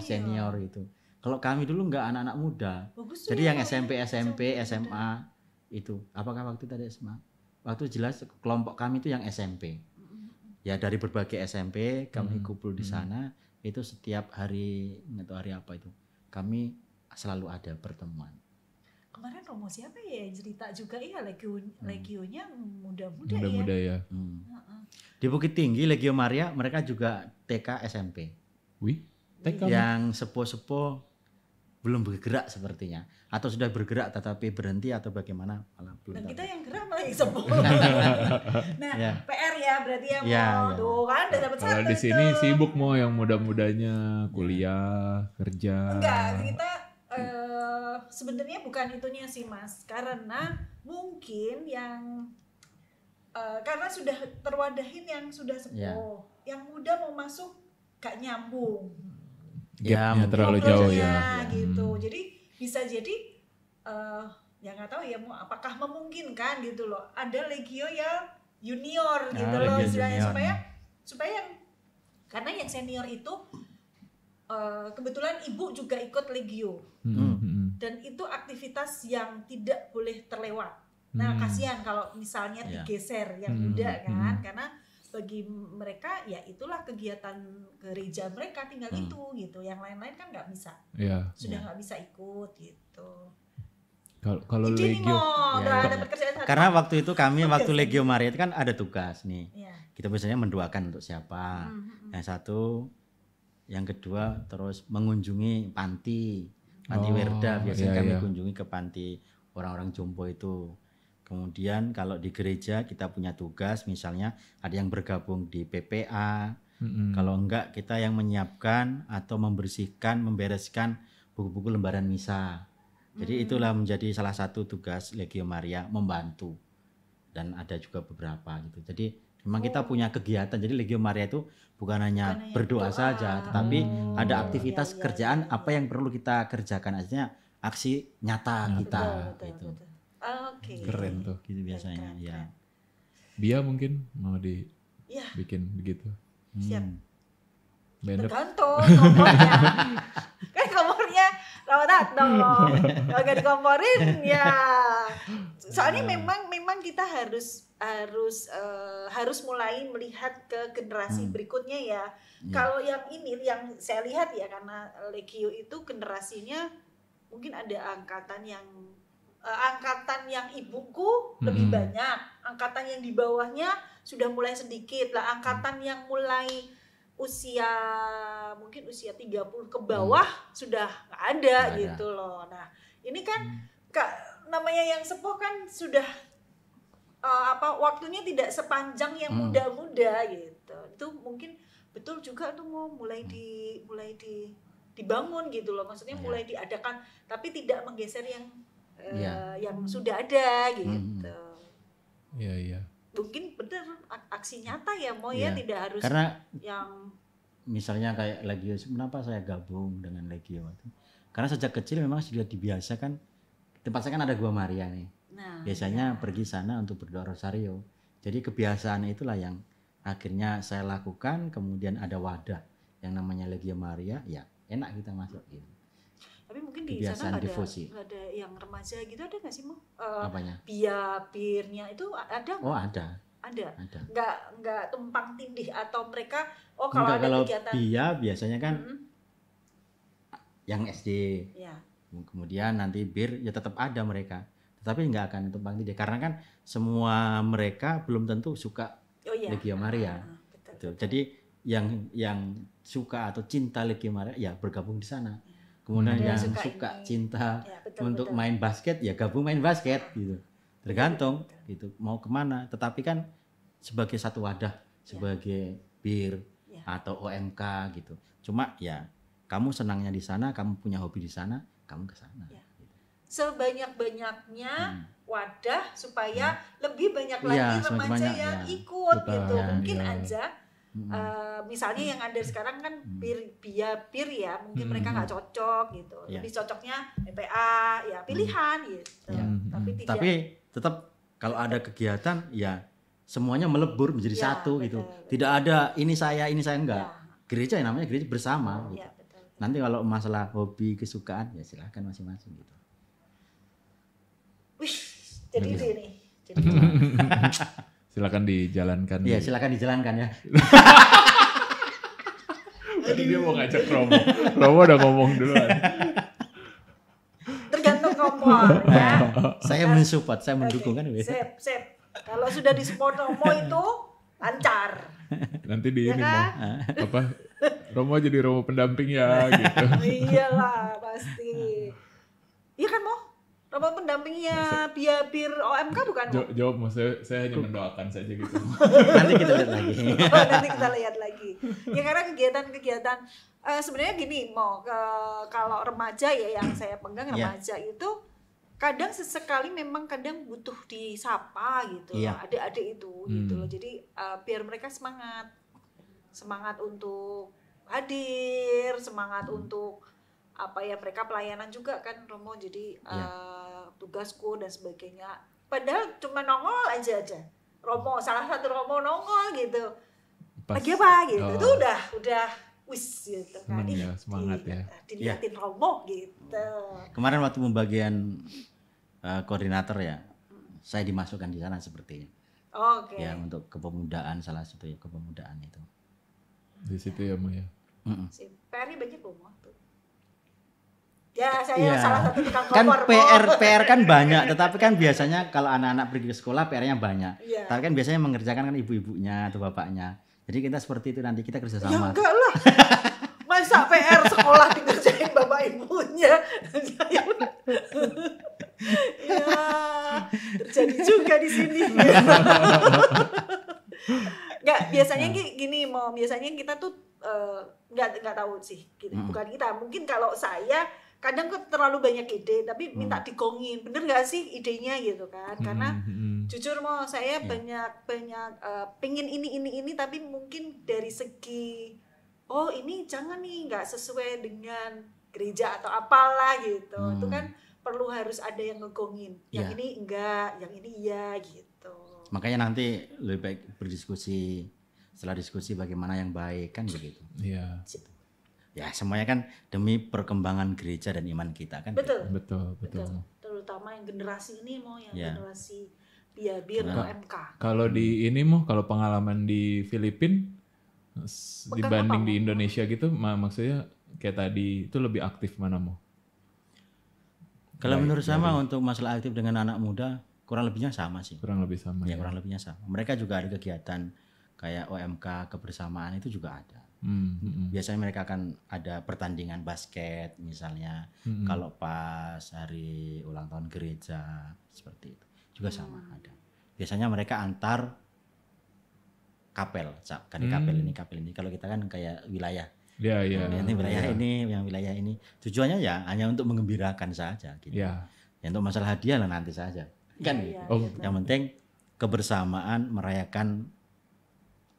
itu. Kalau kami dulu enggak anak-anak muda. Bagus. Jadi yang SMP, SMA itu. Apakah waktu tadi SMA? Waktu jelas kelompok kami itu yang SMP. Ya dari berbagai SMP kami kumpul di sana. Itu setiap hari, nggak tahu hari apa itu, kami selalu ada pertemuan. Kemarin Romo siapa ya yang cerita juga Legionya muda-muda ya. Di Bukit Tinggi Legio Maria mereka juga TK SMP. Wih, TK yang sepuh-sepuh belum bergerak sepertinya, atau sudah bergerak tetapi berhenti atau bagaimana malah belum. Dan kita yang gerak malah yang sepuh. Nah, PR ya berarti tuh kan udah dapat satu. Kalau di sini sibuk mau yang muda-mudanya kuliah, kerja. Enggak, kita sebenarnya bukan itunya sih Mas, karena mungkin yang karena sudah terwadahin yang sudah sepuh, yang muda mau masuk gak nyambung. Gapnya terlalu jauh ya. Gitu. Jadi bisa jadi ya nggak tahu ya apakah memungkinkan gitu loh. Ada Legio yang junior gitu loh istilahnya supaya yang karena yang senior itu kebetulan ibu juga ikut Legio. Dan itu aktivitas yang tidak boleh terlewat. Nah, kasihan kalau misalnya digeser yang muda kan karena bagi mereka ya itulah kegiatan gereja mereka tinggal itu gitu, yang lain-lain kan nggak bisa, sudah nggak bisa ikut gitu. Kalau Legio karena waktu itu kami waktu Legio Maria itu kan ada tugas nih, kita biasanya mendoakan untuk siapa, yang satu, yang kedua terus mengunjungi panti Werda biasanya kami kunjungi ke panti orang-orang jompo itu. Kemudian kalau di gereja kita punya tugas misalnya ada yang bergabung di PPA. Kalau enggak kita yang menyiapkan atau membersihkan, membereskan buku-buku lembaran misa. Jadi itulah menjadi salah satu tugas Legio Maria, membantu. Dan ada juga beberapa gitu. Jadi memang kita punya kegiatan. Jadi Legio Maria itu bukan hanya berdoa saja, tetapi ada aktivitas kerjaan apa yang perlu kita kerjakan, artinya aksi nyata kita gitu. Oke. Keren tuh. Gitu biasanya ya. Bia mungkin mau bikin begitu. Siap. Tergantung kompornya. Kan kompornya rawat dong. Kalau gak dikomporin ya. Soalnya memang kita harus mulai melihat ke generasi berikutnya ya. Kalau yang ini yang saya lihat ya, karena Legio itu generasinya mungkin ada angkatan yang ibuku lebih banyak, angkatan yang di bawahnya sudah mulai sedikit lah, angkatan yang mulai mungkin usia 30 ke bawah sudah nggak ada gitu loh. Nah ini kan namanya yang sepuh kan sudah waktunya tidak sepanjang yang muda-muda gitu. Itu mungkin betul juga tuh mau mulai dibangun gitu loh, maksudnya mulai diadakan tapi tidak menggeser yang sudah ada gitu. Iya. Mungkin benar aksi nyata ya tidak harus karena yang misalnya kayak Legio, kenapa saya gabung dengan Legio itu? Karena sejak kecil memang sudah dibiasakan, tempat saya kan ada Gua Maria nih. Biasanya pergi sana untuk berdoa rosario. Jadi kebiasaan itulah yang akhirnya saya lakukan, kemudian ada wadah yang namanya Legio Maria, ya enak kita masuk gitu. Tapi mungkin di sana nggak ada yang remaja gitu, ada nggak sih Mo? Apanya? Birnya itu ada? Oh ada. Nggak tumpang tindih atau mereka kalau ada kegiatan? Kalau biasanya kan yang SD. Ya. Kemudian nanti bir ya tetap ada mereka. Tetapi nggak akan tumpang tindih karena kan semua mereka belum tentu suka Legia Maria. Betul. Jadi yang suka atau cinta Legia Maria ya bergabung di sana. Kemudian yang suka cinta untuk main basket ya gabung main basket gitu. Tergantung gitu mau kemana. Tetapi kan sebagai satu wadah, sebagai bir atau OMK gitu. Cuma ya kamu senangnya di sana, kamu punya hobi di sana, kamu ke sana. Gitu. Sebanyak-banyaknya wadah supaya lebih banyak lagi remaja yang ikut gitu. Mungkin aja misalnya yang ada sekarang kan bir ya, mungkin mereka nggak cocok gitu. Lebih cocoknya PPA ya pilihan gitu. Tapi tetap kalau ada kegiatan ya semuanya melebur menjadi satu gitu. Tidak ada ini saya enggak. Gereja yang namanya gereja bersama gitu. Nanti kalau masalah hobi kesukaan ya silakan masing-masing gitu. Wih, jadi ini. Silakan dijalankan. Iya, silakan dijalankan ya. Tadi dia mau ngajak Romo. Romo udah ngomong duluan. Tergantung ngomong ya. Saya mensupport, saya mendukung kan. Sip. Kalau sudah disupport Romo itu lancar. Nanti di ini mau apa? Romo jadi Romo pendamping ya gitu. Iyalah pasti. Iya kan Mo? Romo pendampingnya bir OMK bukan Mo? Jawab Mo, saya hanya mendoakan saja gitu. Nanti kita lihat lagi. Nanti kita lihat lagi. Ya karena kegiatan-kegiatan sebenarnya gini Mo, kalau remaja ya yang saya pegang remaja itu kadang sesekali memang kadang butuh disapa gitu loh, adik-adik itu gitu loh. Jadi biar mereka semangat untuk hadir, semangat untuk apa ya mereka pelayanan juga kan Romo. Jadi tugasku dan sebagainya. Padahal cuma nongol aja. Romo salah satu Romo nongol gitu. Lagi apa gitu. Itu udah wis gitu kan. Ya, semangat ya. Dilihatin Romo gitu. Kemarin waktu pembagian koordinator ya, saya dimasukkan di sana sepertinya. Oke. Ya untuk kepemudaan salah satu ya kepemudaan itu. Di situ ya Mo ya. Si PR-nya banyak loh Mo. Ya saya salah satu tukang kan kompor. PR kan banyak, tetapi kan biasanya kalau anak-anak pergi ke sekolah PR-nya banyak. Tapi kan biasanya mengerjakan kan ibu-ibunya atau bapaknya. Jadi kita seperti itu nanti kita kerja sama. Ya enggak lah. Masa PR sekolah dikerjain bapak ibunya. Ya terjadi juga di sini. Enggak, biasanya gini Mo, biasanya kita tuh enggak tahu sih gitu. Bukan kita, mungkin kalau saya kadang kok terlalu banyak ide tapi minta digongin, bener gak sih idenya gitu kan? Karena jujur Mo, saya banyak pengen ini tapi mungkin dari segi ini jangan nih nggak sesuai dengan gereja atau apalah gitu. Itu kan perlu harus ada yang ngegongin. Yang ini enggak, yang ini iya gitu. Makanya nanti lebih baik berdiskusi, setelah diskusi bagaimana yang baik kan begitu. Iya. Ya semuanya kan demi perkembangan gereja dan iman kita kan. Betul. Terutama yang generasi ini Mo, yang generasi bir OMK. Kalau di ini Mo, kalau pengalaman di Filipina dibanding di Indonesia gitu, maksudnya kayak tadi itu lebih aktif mana Mo? Kalau menurut saya untuk masalah aktif dengan anak muda kurang lebihnya sama sih. Kurang lebih sama. Ya kurang lebihnya sama. Mereka juga ada kegiatan kayak OMK kebersamaan itu juga ada. Biasanya mereka akan ada pertandingan basket misalnya. Kalau pas hari ulang tahun gereja seperti itu juga sama ada. Biasanya mereka antar kapel, kapel ini. Kalau kita kan kayak wilayah. Iya. Ini wilayah ini, yang wilayah ini. Tujuannya ya hanya untuk menggembirakan saja gitu. Ya untuk masalah hadiah lah nanti saja. Kan gitu. Yang penting kebersamaan merayakan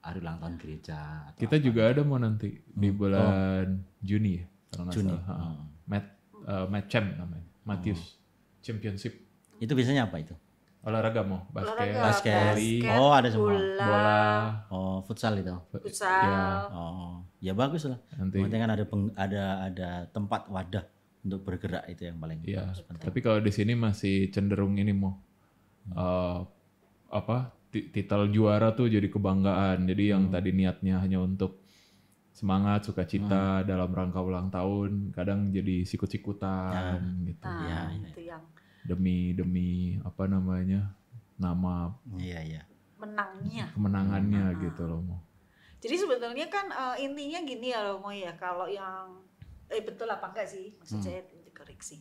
hari ulang tahun gereja. Kita juga ada Mo nanti di bulan Juni ya, kalau nggak salah. Match namanya, Matius Championship. Itu biasanya apa itu? Olahraga Mo, basket. Ada semua. Bola. Futsal itu. Futsal. Ya bagus lah. Nanti kan ada tempat wadah untuk bergerak itu yang paling penting. Tapi kalau di sini masih cenderung ini Mo. Titel juara tuh jadi kebanggaan. Jadi yang tadi niatnya hanya untuk semangat, sukacita dalam rangka ulang tahun, kadang jadi sikut-sikutan gitu. Nah, itu yang demi apa namanya, nama kemenangannya gitu loh Mo. Jadi sebetulnya kan intinya gini ya loh Mo ya, kalau yang betul apa enggak sih, maksud saya dikoreksi.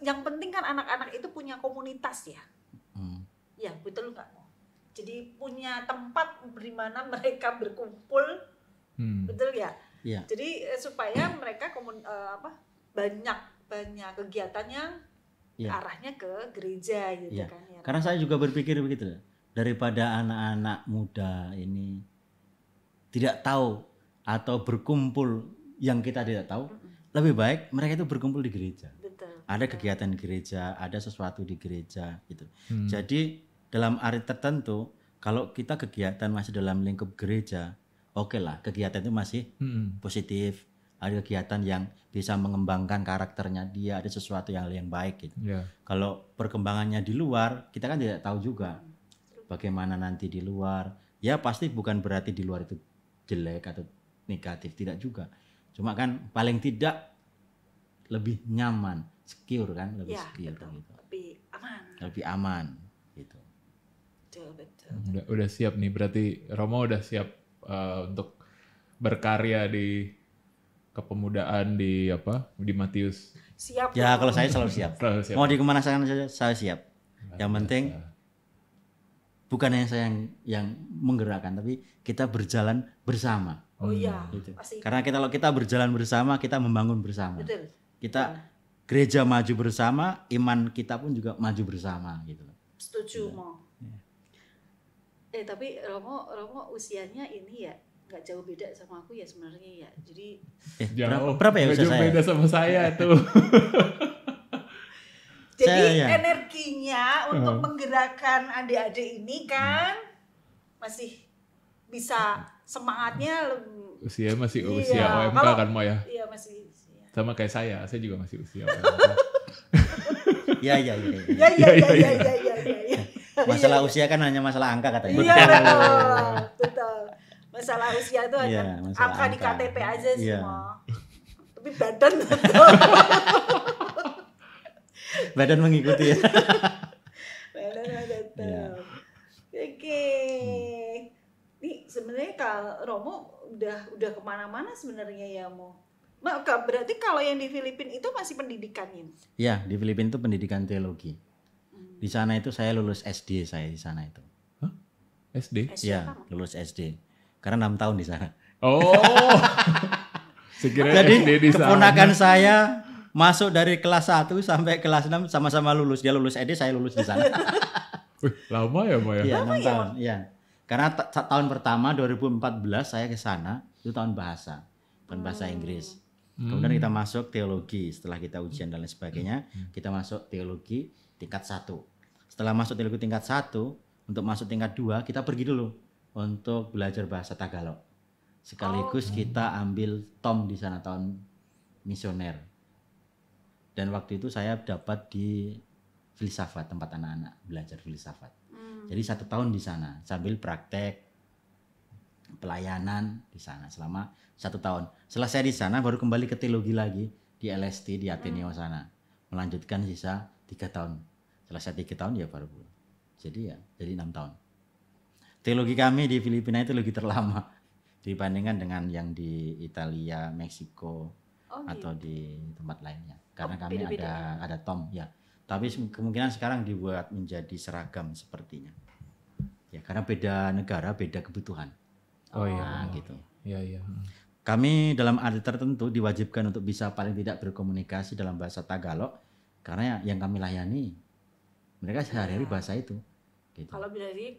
Yang penting kan anak-anak itu punya komunitas ya. Ya betul nggak Mo? Jadi punya tempat di mana mereka berkumpul, betul ya? Iya. Jadi supaya mereka banyak kegiatan yang arahnya ke gereja gitu kan ya. Karena saya juga berpikir begitu, daripada anak-anak muda ini tidak tahu atau berkumpul yang kita tidak tahu, lebih baik mereka itu berkumpul di gereja. Betul. Ada kegiatan gereja, ada sesuatu di gereja gitu. Jadi dalam arti tertentu, kalau kita kegiatan masih dalam lingkup gereja, oke lah, kegiatan itu masih positif. Ada kegiatan yang bisa mengembangkan karakternya dia, ada sesuatu yang baik gitu. Kalau perkembangannya di luar, kita kan tidak tahu juga bagaimana nanti di luar. Ya pasti bukan berarti di luar itu jelek atau negatif, tidak juga. Cuma kan paling tidak lebih nyaman, secure kan, lebih secure gitu. Lebih aman gitu. Betul. Udah siap nih, berarti Romo udah siap untuk berkarya di kepemudaan di Matius. Siap. Ya kalau saya selalu siap. Mau di kemana saja saya siap. Yang penting bukan hanya saya yang menggerakkan, tapi kita berjalan bersama. Oh iya. Gitu. Karena kalau kita berjalan bersama, kita membangun bersama. Betul. Kita gereja maju bersama, iman kita pun juga maju bersama gitu. Setuju Mo. Tapi Romo usianya ini ya nggak jauh beda sama aku ya sebenarnya ya. Jadi berapa ya usia saya? Beda sama saya tuh. Jadi energinya untuk menggerakkan adik-adik ini kan masih bisa semangatnya usia masih usia OMK kan Mo ya? Iya masih usia. Sama kayak saya juga masih usia OMK. Iya. Masalah usia kan hanya masalah angka katanya. Iya betul. Masalah usia itu hanya angka di KTP aja sih Mo. Tapi badan betul. Badan mengikuti ya. Badan betul. Oke. Nih sebenarnya kalau Romo udah kemana-mana sebenarnya ya Mo. Berarti kalau yang di Filipina itu masih pendidikannya? Iya, di Filipina itu pendidikan teologi. Di sana itu saya lulus SD saya di sana itu. Hah? SD? Iya, lulus SD. Karena 6 tahun di sana. Oh. Jadi keponakan saya masuk dari kelas 1 sampai kelas 6 sama-sama lulus. Dia lulus SD, saya lulus di sana. Wih, lama ya Mo ya? Iya, 6 tahun. Iya. Karena tahun pertama 2014 saya ke sana, itu tahun bahasa Inggris. Kemudian kita masuk teologi, setelah kita ujian dan lain sebagainya, kita masuk teologi tingkat 1. Setelah masuk teologi tingkat 1, untuk masuk tingkat 2, kita pergi dulu untuk belajar bahasa Tagalog. Sekaligus kita ambil TOM di sana, tahun misioner. Dan waktu itu saya dapat di filsafat, tempat anak-anak belajar filsafat. Jadi 1 tahun di sana sambil praktek pelayanan di sana selama 1 tahun. Setelah saya di sana baru kembali ke teologi lagi di LST di Ateneo sana, melanjutkan sisa 3 tahun. Setelah saya 3 tahun ya baru pulang. Jadi 6 tahun. Teologi kami di Filipina itu lebih terlama dibandingkan dengan yang di Italia, Meksiko atau di tempat lainnya. Karena kami ada TOM ya. Tapi kemungkinan sekarang dibuat menjadi seragam sepertinya. Ya karena beda negara, beda kebutuhan. Oh iya, gitu. Iya. Kami dalam arti tertentu diwajibkan untuk bisa paling tidak berkomunikasi dalam bahasa Tagalog karena yang kami layani mereka sehari-hari bahasa itu. Gitu.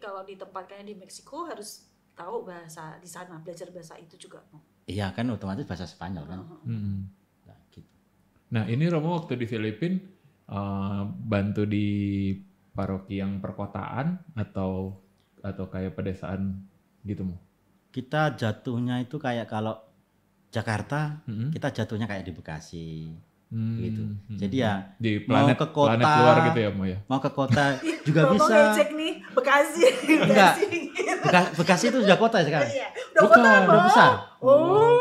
Kalau ditempatkannya di Meksiko harus tahu bahasa di sana, belajar bahasa itu juga. Iya kan otomatis bahasa Spanyol kan. Nah, gitu. Nah ini Romo waktu di Filipina bantu di paroki yang perkotaan atau kayak pedesaan gitu Mo? Kita jatuhnya itu kayak kalau Jakarta, kita jatuhnya kayak di Bekasi, gitu. Jadi ya di planet, mau ke kota, planet luar gitu ya Mo ya. Mau ke kota juga Ngomong bisa. ngecek nih Bekasi. Enggak. Bekasi itu sudah kota sekarang. Iya. Udah Bukan, kota, Mo. udah besar.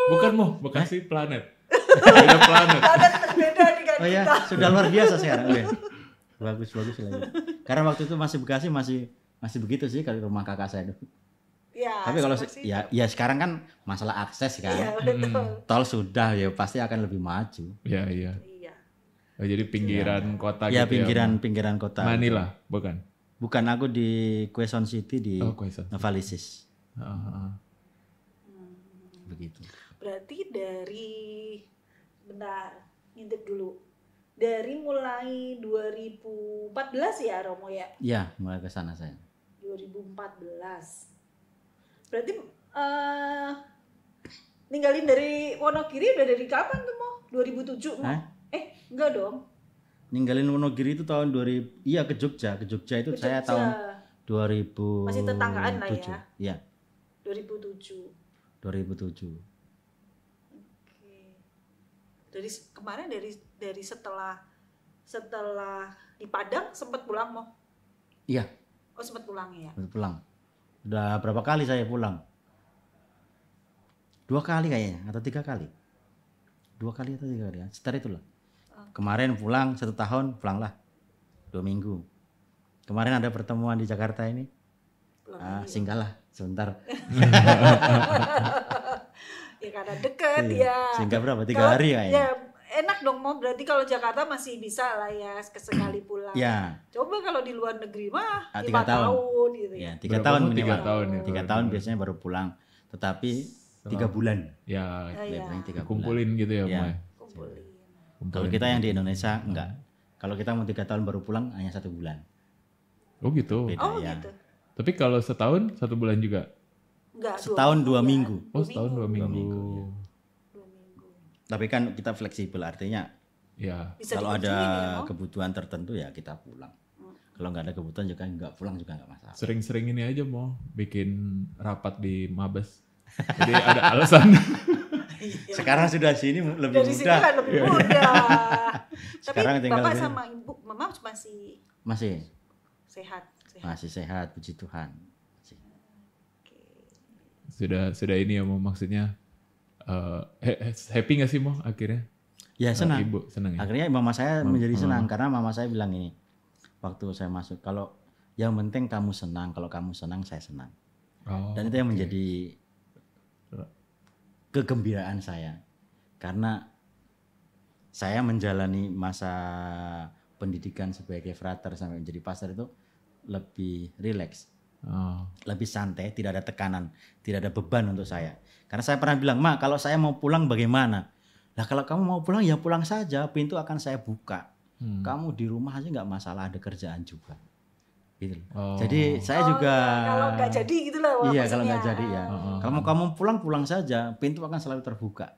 Bukan Mo, Bekasi planet. Beda planet. Planet berbeda dengan Oh ya, kita. sudah luar biasa sekarang. Oh, ya. Bagus lagi. Karena waktu itu masih Bekasi masih begitu sih kalau rumah kakak saya dulu. Ya, Tapi kalau seperti ya sekarang kan masalah akses kan. Iya, betul. Tol sudah ya pasti akan lebih maju. Iya, iya. Iya. Oh, jadi pinggiran kota Ya gitu ya. pinggiran kota. Manila, bukan? Bukan, aku di Quezon City di Quezon. Novalisis. Heeh. Begitu. Berarti ngintip dulu. Dari mulai 2014 ya Romo ya? Iya, mulai ke sana saya. 2014. Berarti ninggalin dari Wonogiri udah dari kapan tuh Mo? 2007 Mo? Hah? Enggak dong. Ninggalin Wonogiri itu tahun 2000. Iya, ke Jogja itu Ke saya Jogja. tahun 2000. Masih tetanggaan lah ya. Iya, 2007. 2007. Oke. Dari kemarin dari setelah di Padang sempat pulang Mo? Iya, Oh sempat pulang ya. pulang. Udah berapa kali saya pulang? 2 kali kayaknya atau 3 kali. 2 kali atau 3 kali ya. Sekitar itulah. Kemarin pulang 1 tahun, pulanglah 2 minggu. Kemarin ada pertemuan di Jakarta ini. Singgahlah sebentar. Ya karena deket ya. Singgah berapa? 3 Kalau- hari kayaknya. Ya enak dong Mo, berarti kalau Jakarta masih bisa lah ya sekali pulang. Ya. Coba kalau di luar negeri mah 3 5 tahun. tahun gitu ya. Ya, 3 Berapa tahun Mo? 3 minimal. tahun ya. 3 tahun biasanya baru pulang. Tetapi 3 bulan. Ya, Iya. Lebih 3 bulan. kumpulin gitu ya, Iya. Mo. Kumpulin. Kalau kita yang di Indonesia enggak. Kalau kita mau 3 tahun baru pulang hanya 1 bulan. Oh gitu. Beda Oh ya. gitu. Tapi kalau setahun 1 bulan juga. Enggak, Setahun 2 minggu. Oh, setahun 2 minggu. 2 minggu. Tapi kan kita fleksibel, artinya Ya. Bisa kalau ada dikunjungin ya, Mo? kebutuhan tertentu ya kita pulang. Kalau nggak ada kebutuhan juga nggak pulang juga nggak masalah. Sering-sering ini aja mau bikin rapat di Mabes. Jadi ada alasan. Sekarang sudah sini lebih Dari sini mudah. kan lebih mudah. Tapi Sekarang tinggal Bapak di- sama Ibu, Mama masih Masih sehat. sehat, puji Tuhan. Masih. Sudah ini ya mau maksudnya happy nggak sih mau akhirnya? Ya senang. Ibu senang ya. Akhirnya mama saya menjadi senang karena mama saya bilang ini waktu saya masuk, kalau yang penting kamu senang, kalau kamu senang saya senang. Oh, Dan itu yang menjadi kegembiraan saya karena saya menjalani masa pendidikan sebagai frater sampai menjadi pastor itu lebih rileks, Oh. lebih santai, tidak ada tekanan, tidak ada beban untuk saya. Karena saya pernah bilang, "Ma, kalau saya mau pulang bagaimana?" Nah, kalau kamu mau pulang ya pulang saja, pintu akan saya buka. Kamu di rumah aja nggak masalah, ada kerjaan juga. Gitu. Oh. Jadi saya juga Kalau nggak jadi gitu lah. iya, maksudnya. kalau nggak jadi ya. Kalau mau kamu pulang saja, pintu akan selalu terbuka.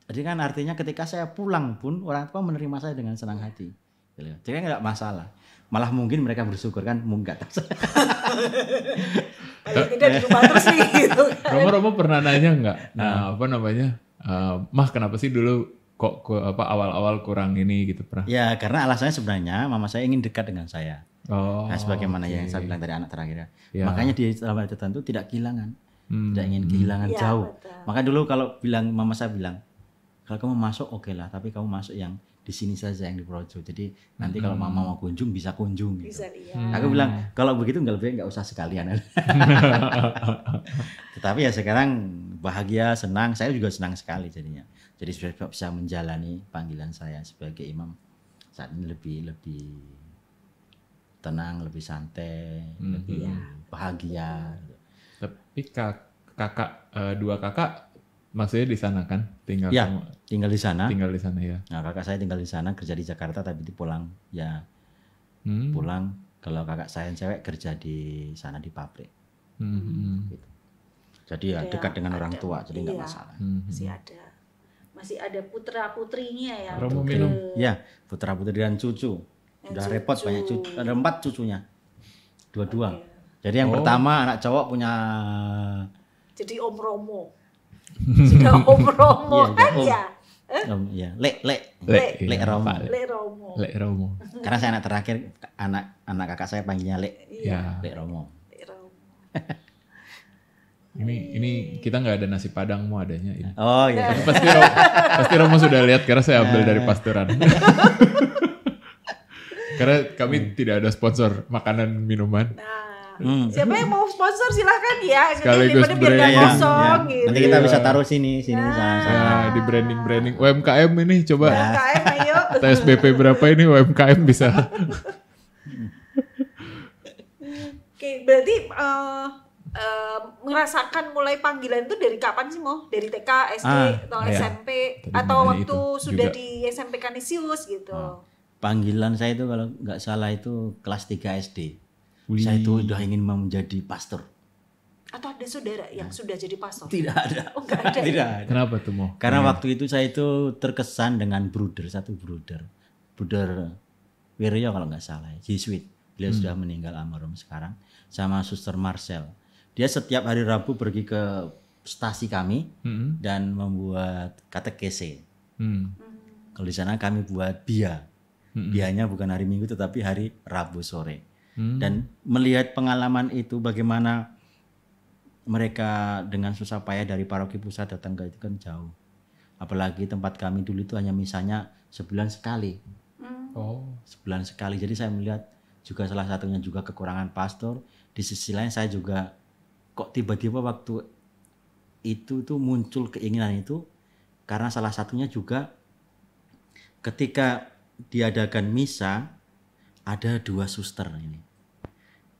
Jadi kan artinya ketika saya pulang pun orang tua menerima saya dengan senang hati. Gitu. Jadi nggak masalah. Malah mungkin mereka bersyukur kan, mungkin nggak tahu. Paling tidak di rumah terus nih gitu kan. Romo pernah nanya nggak? Apa namanya? Mah kenapa sih dulu kok awal-awal kurang ini gitu pernah? Ya karena alasannya sebenarnya mama saya ingin dekat dengan saya. Oh. Nah, sebagaimana oke. yang saya bilang dari anak terakhir. Ya. Makanya di dalam hal tertentu tidak kehilangan, tidak ingin kehilangan Iya, jauh. betul. Maka dulu kalau mama saya bilang, kalau kamu masuk oke lah, tapi kamu masuk yang di sini saja yang di Projo. Jadi nanti kalau mama mau kunjung bisa kunjung. Gitu. Bisa lihat. Aku bilang kalau begitu nggak usah sekalian. Tetapi ya sekarang bahagia, senang. Saya juga senang sekali jadinya. Jadi sudah bisa menjalani panggilan saya sebagai imam saat ini lebih tenang, lebih santai, lebih bahagia. Tapi kakak dua kakak maksudnya di sana kan tinggal Ya, semua? tinggal di sana. Tinggal di sana ya. Nah, kakak saya tinggal di sana, kerja di Jakarta, tapi pulang ya pulang. Kalau kakak saya yang cewek kerja di sana di pabrik. Gitu. Jadi ya dekat dengan orang tua, jadi nggak Iya. masalah. Masih ada putra putrinya ya. Romo untuk minum. Ya, putra putri dan cucu. Udah repot banyak cucu. Ada 4 cucunya. Dua-dua. Jadi yang pertama anak cowok punya jadi Om Romo. Sudah Om Romo Iya, kan Om. ya. Iya, Lek Romo. Lek Romo. Karena saya anak terakhir, anak kakak saya panggilnya Lek. Iya. Lek Romo. Ini kita nggak ada nasi padang, mau adanya ini. Oh iya. Pasti Romo sudah lihat karena saya ambil dari pastoran. Karena kami tidak ada sponsor makanan minuman. Siapa yang mau sponsor silahkan ya. Sekaligus biar nggak kosong gitu. Nanti kita bisa taruh sini sana. Ya, di branding UMKM ini coba. UMKM ayo. TSBP berapa ini UMKM bisa. Oke, berarti merasakan mulai panggilan itu dari kapan sih Mo? Dari TK, SD atau SMP atau waktu sudah juga di SMP Kanisius gitu? Panggilan saya itu kalau nggak salah itu kelas 3 SD. Saya itu udah ingin menjadi pastor. Atau ada saudara yang sudah jadi pastor? Tidak ada. Oh, nggak ada. Tidak ada. Kenapa tuh Mo? Karena waktu itu saya itu terkesan dengan satu bruder Wiryo kalau nggak salah, Jesuit. Beliau sudah meninggal almarhum sekarang. Sama Suster Marcel. Dia setiap hari Rabu pergi ke stasi kami dan membuat katekese. Kalau di sana kami buat bia. Bianya bukan hari Minggu tetapi hari Rabu sore. Dan melihat pengalaman itu bagaimana mereka dengan susah payah dari paroki pusat datang ke itu kan jauh. Apalagi tempat kami dulu itu hanya misalnya sebulan sekali. Sebulan sekali. Jadi saya melihat juga salah satunya juga kekurangan pastor. Di sisi lain saya juga kok tiba-tiba waktu itu tuh muncul keinginan itu karena salah satunya juga ketika diadakan misa ada 2 suster ini.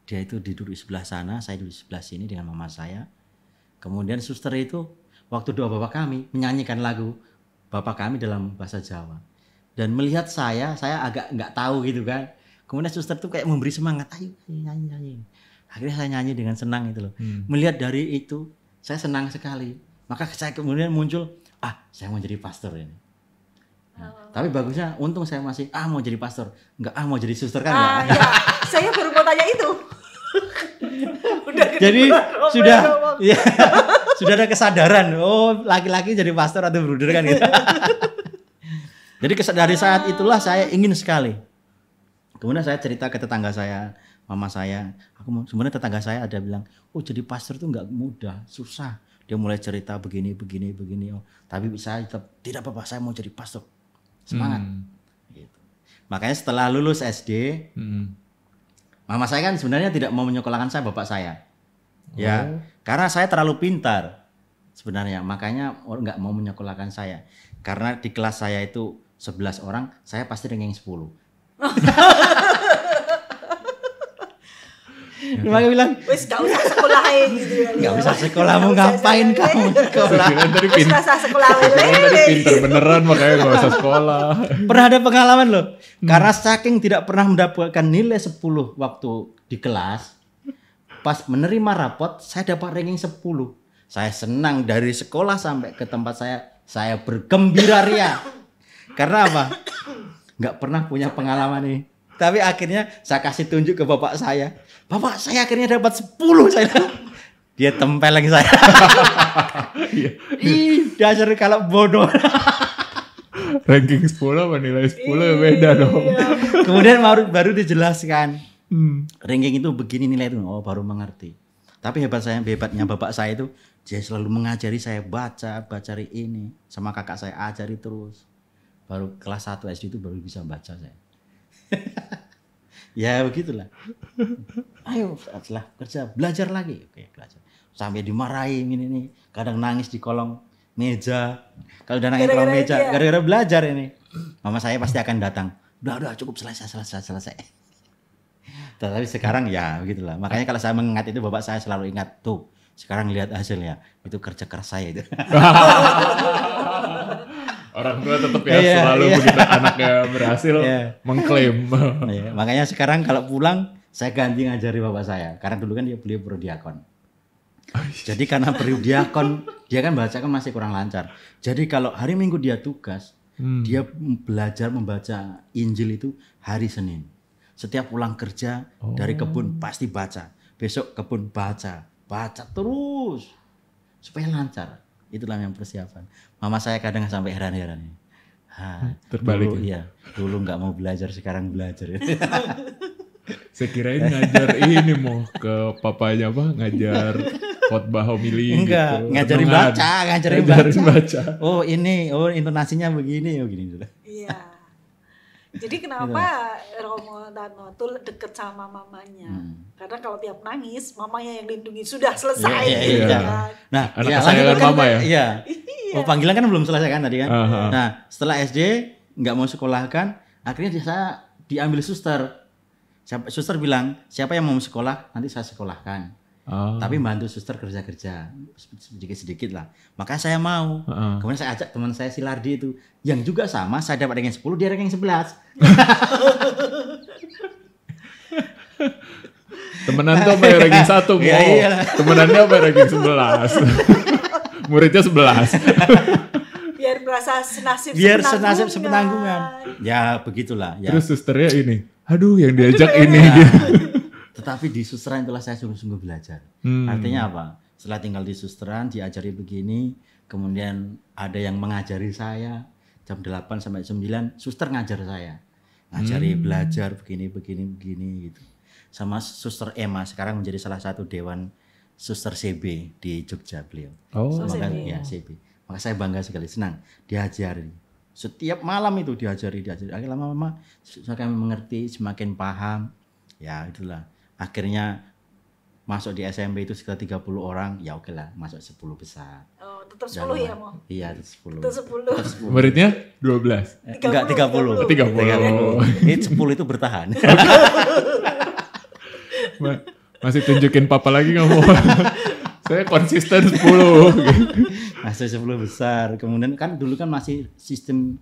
Dia itu duduk di sebelah sana, saya duduk di sebelah sini dengan mama saya. Kemudian suster itu waktu doa Bapak kami menyanyikan lagu Bapak kami dalam bahasa Jawa. Dan melihat saya agak nggak tahu gitu kan. Kemudian suster tuh kayak memberi semangat, ayo nyanyi. Akhirnya saya nyanyi dengan senang itu loh. Melihat dari itu, saya senang sekali. Maka saya kemudian muncul, saya mau jadi pastor ini. Tapi bagusnya, untung saya masih, mau jadi pastor. Enggak, mau jadi suster kan. Ya, saya baru mau tanya itu. Jadi sudah ada kesadaran, laki-laki jadi pastor atau bruder kan gitu. Jadi dari saat itulah saya ingin sekali. Kemudian saya cerita ke tetangga saya, mama saya, sebenarnya tetangga saya ada bilang, jadi pastor itu nggak mudah, susah. Dia mulai cerita begini. Tapi saya tetap tidak apa-apa, saya mau jadi pastor, semangat. Gitu. Makanya setelah lulus SD, mama saya kan sebenarnya tidak mau menyekolahkan saya, bapak saya, ya, karena saya terlalu pintar sebenarnya, makanya nggak mau menyekolahkan saya. Karena di kelas saya itu 11 orang, saya pasti ranking 10. Makanya bilang, wes gak usah sekolahin gitu ya. Gak usah sekolah, mau ngapain kamu sekolah? Tadi pinter beneran makanya gak usah sekolah. Pernah ada pengalaman loh, karena saking tidak pernah mendapatkan nilai 10 waktu di kelas, pas menerima rapot saya dapat ranking 10. Saya senang dari sekolah sampai ke tempat saya bergembira ria. Karena apa? Gak pernah punya pengalaman ini. Tapi akhirnya saya kasih tunjuk ke bapak saya. Bapak, saya akhirnya dapat 10 saya. Dia tempel lagi saya. Ih, dasar kalau bodoh. Ranking 10 sama nilai 10 beda dong. Kemudian baru dijelaskan. Ranking itu begini nilai itu. Baru mengerti. Tapi hebatnya bapak saya itu, dia selalu mengajari saya baca ini. Sama kakak saya ajari terus. Baru kelas 1 SD itu baru bisa baca saya. Ya begitulah. Ayo setelah kerja belajar lagi. Oke, belajar. Sampai dimarahin ini. Kadang nangis di kolong meja. Kalau udah nangis di kolong meja gara-gara belajar ini. Mama saya pasti akan datang. Udah cukup selesai. Tapi sekarang ya begitulah. Makanya kalau saya mengingat itu bapak saya selalu ingat tuh. Sekarang lihat hasilnya. Itu kerja keras saya itu. Orang tua tetap selalu begitu anaknya berhasil mengklaim. Makanya sekarang kalau pulang saya ganti ngajari bapak saya. Karena dulu kan beliau prodiakon. Jadi karena prodiakon dia kan baca kan masih kurang lancar. Jadi kalau hari Minggu dia tugas, dia belajar membaca Injil itu hari Senin. Setiap pulang kerja dari kebun pasti baca. Besok kebun baca terus supaya lancar. Itulah yang persiapan. Mama saya kadang sampai heran-heran. Terbalik. Dulu nggak mau belajar, sekarang belajar. Saya kirain ngajar ini mau ke papanya ngajar khotbah homili. Enggak, gitu. ngajarin baca. Oh intonasinya begini, gini. Iya. Jadi kenapa Romo Dano tuh deket sama mamanya? Karena kalau tiap nangis, mamanya yang lindungi sudah selesai. Iya. Nah, anak kesayangan mama ya. Iya. Oh, panggilan kan belum selesai kan tadi kan. Nah, setelah SD nggak mau sekolah kan, akhirnya saya diambil suster. Suster bilang, siapa yang mau sekolah nanti saya sekolahkan. Tapi bantu suster kerja-kerja sedikit-sedikit lah. Maka saya mau. Kemudian saya ajak teman saya si Lardi itu, yang juga sama, saya dapat ranking 10, dia ranking 11. Temenan tuh apa ranking 1 mau? Iya. Temenannya apa ranking 11? Muridnya 11. Biar merasa senasib sepenanggungan. Ya begitulah. Ya. Terus susternya ini, aduh yang diajak ini. Gitu. Tetapi di susteran itulah saya sungguh-sungguh belajar. Artinya apa? Setelah tinggal di susteran, diajari begini, kemudian ada yang mengajari saya, jam 8 sampai 9, suster ngajar saya. Ngajari belajar begini gitu. Sama suster Emma, sekarang menjadi salah satu dewan suster CB di Jogja beliau. CB. Maka saya bangga sekali, senang diajari. Setiap malam itu diajari. Akhirnya lama-lama semakin mengerti, semakin paham. Ya itulah. Akhirnya masuk di SMP itu sekitar 30 orang, ya oke lah, masuk 10 besar. Oh, tetap 10 ya, Mo? Iya, 10. Tetap 10. Muridnya 12. Enggak, 30. 30. Ini 10 itu bertahan. Masih tunjukin papa lagi nggak mau? Saya konsisten 10. Masih 10 besar. Kemudian kan dulu kan masih sistem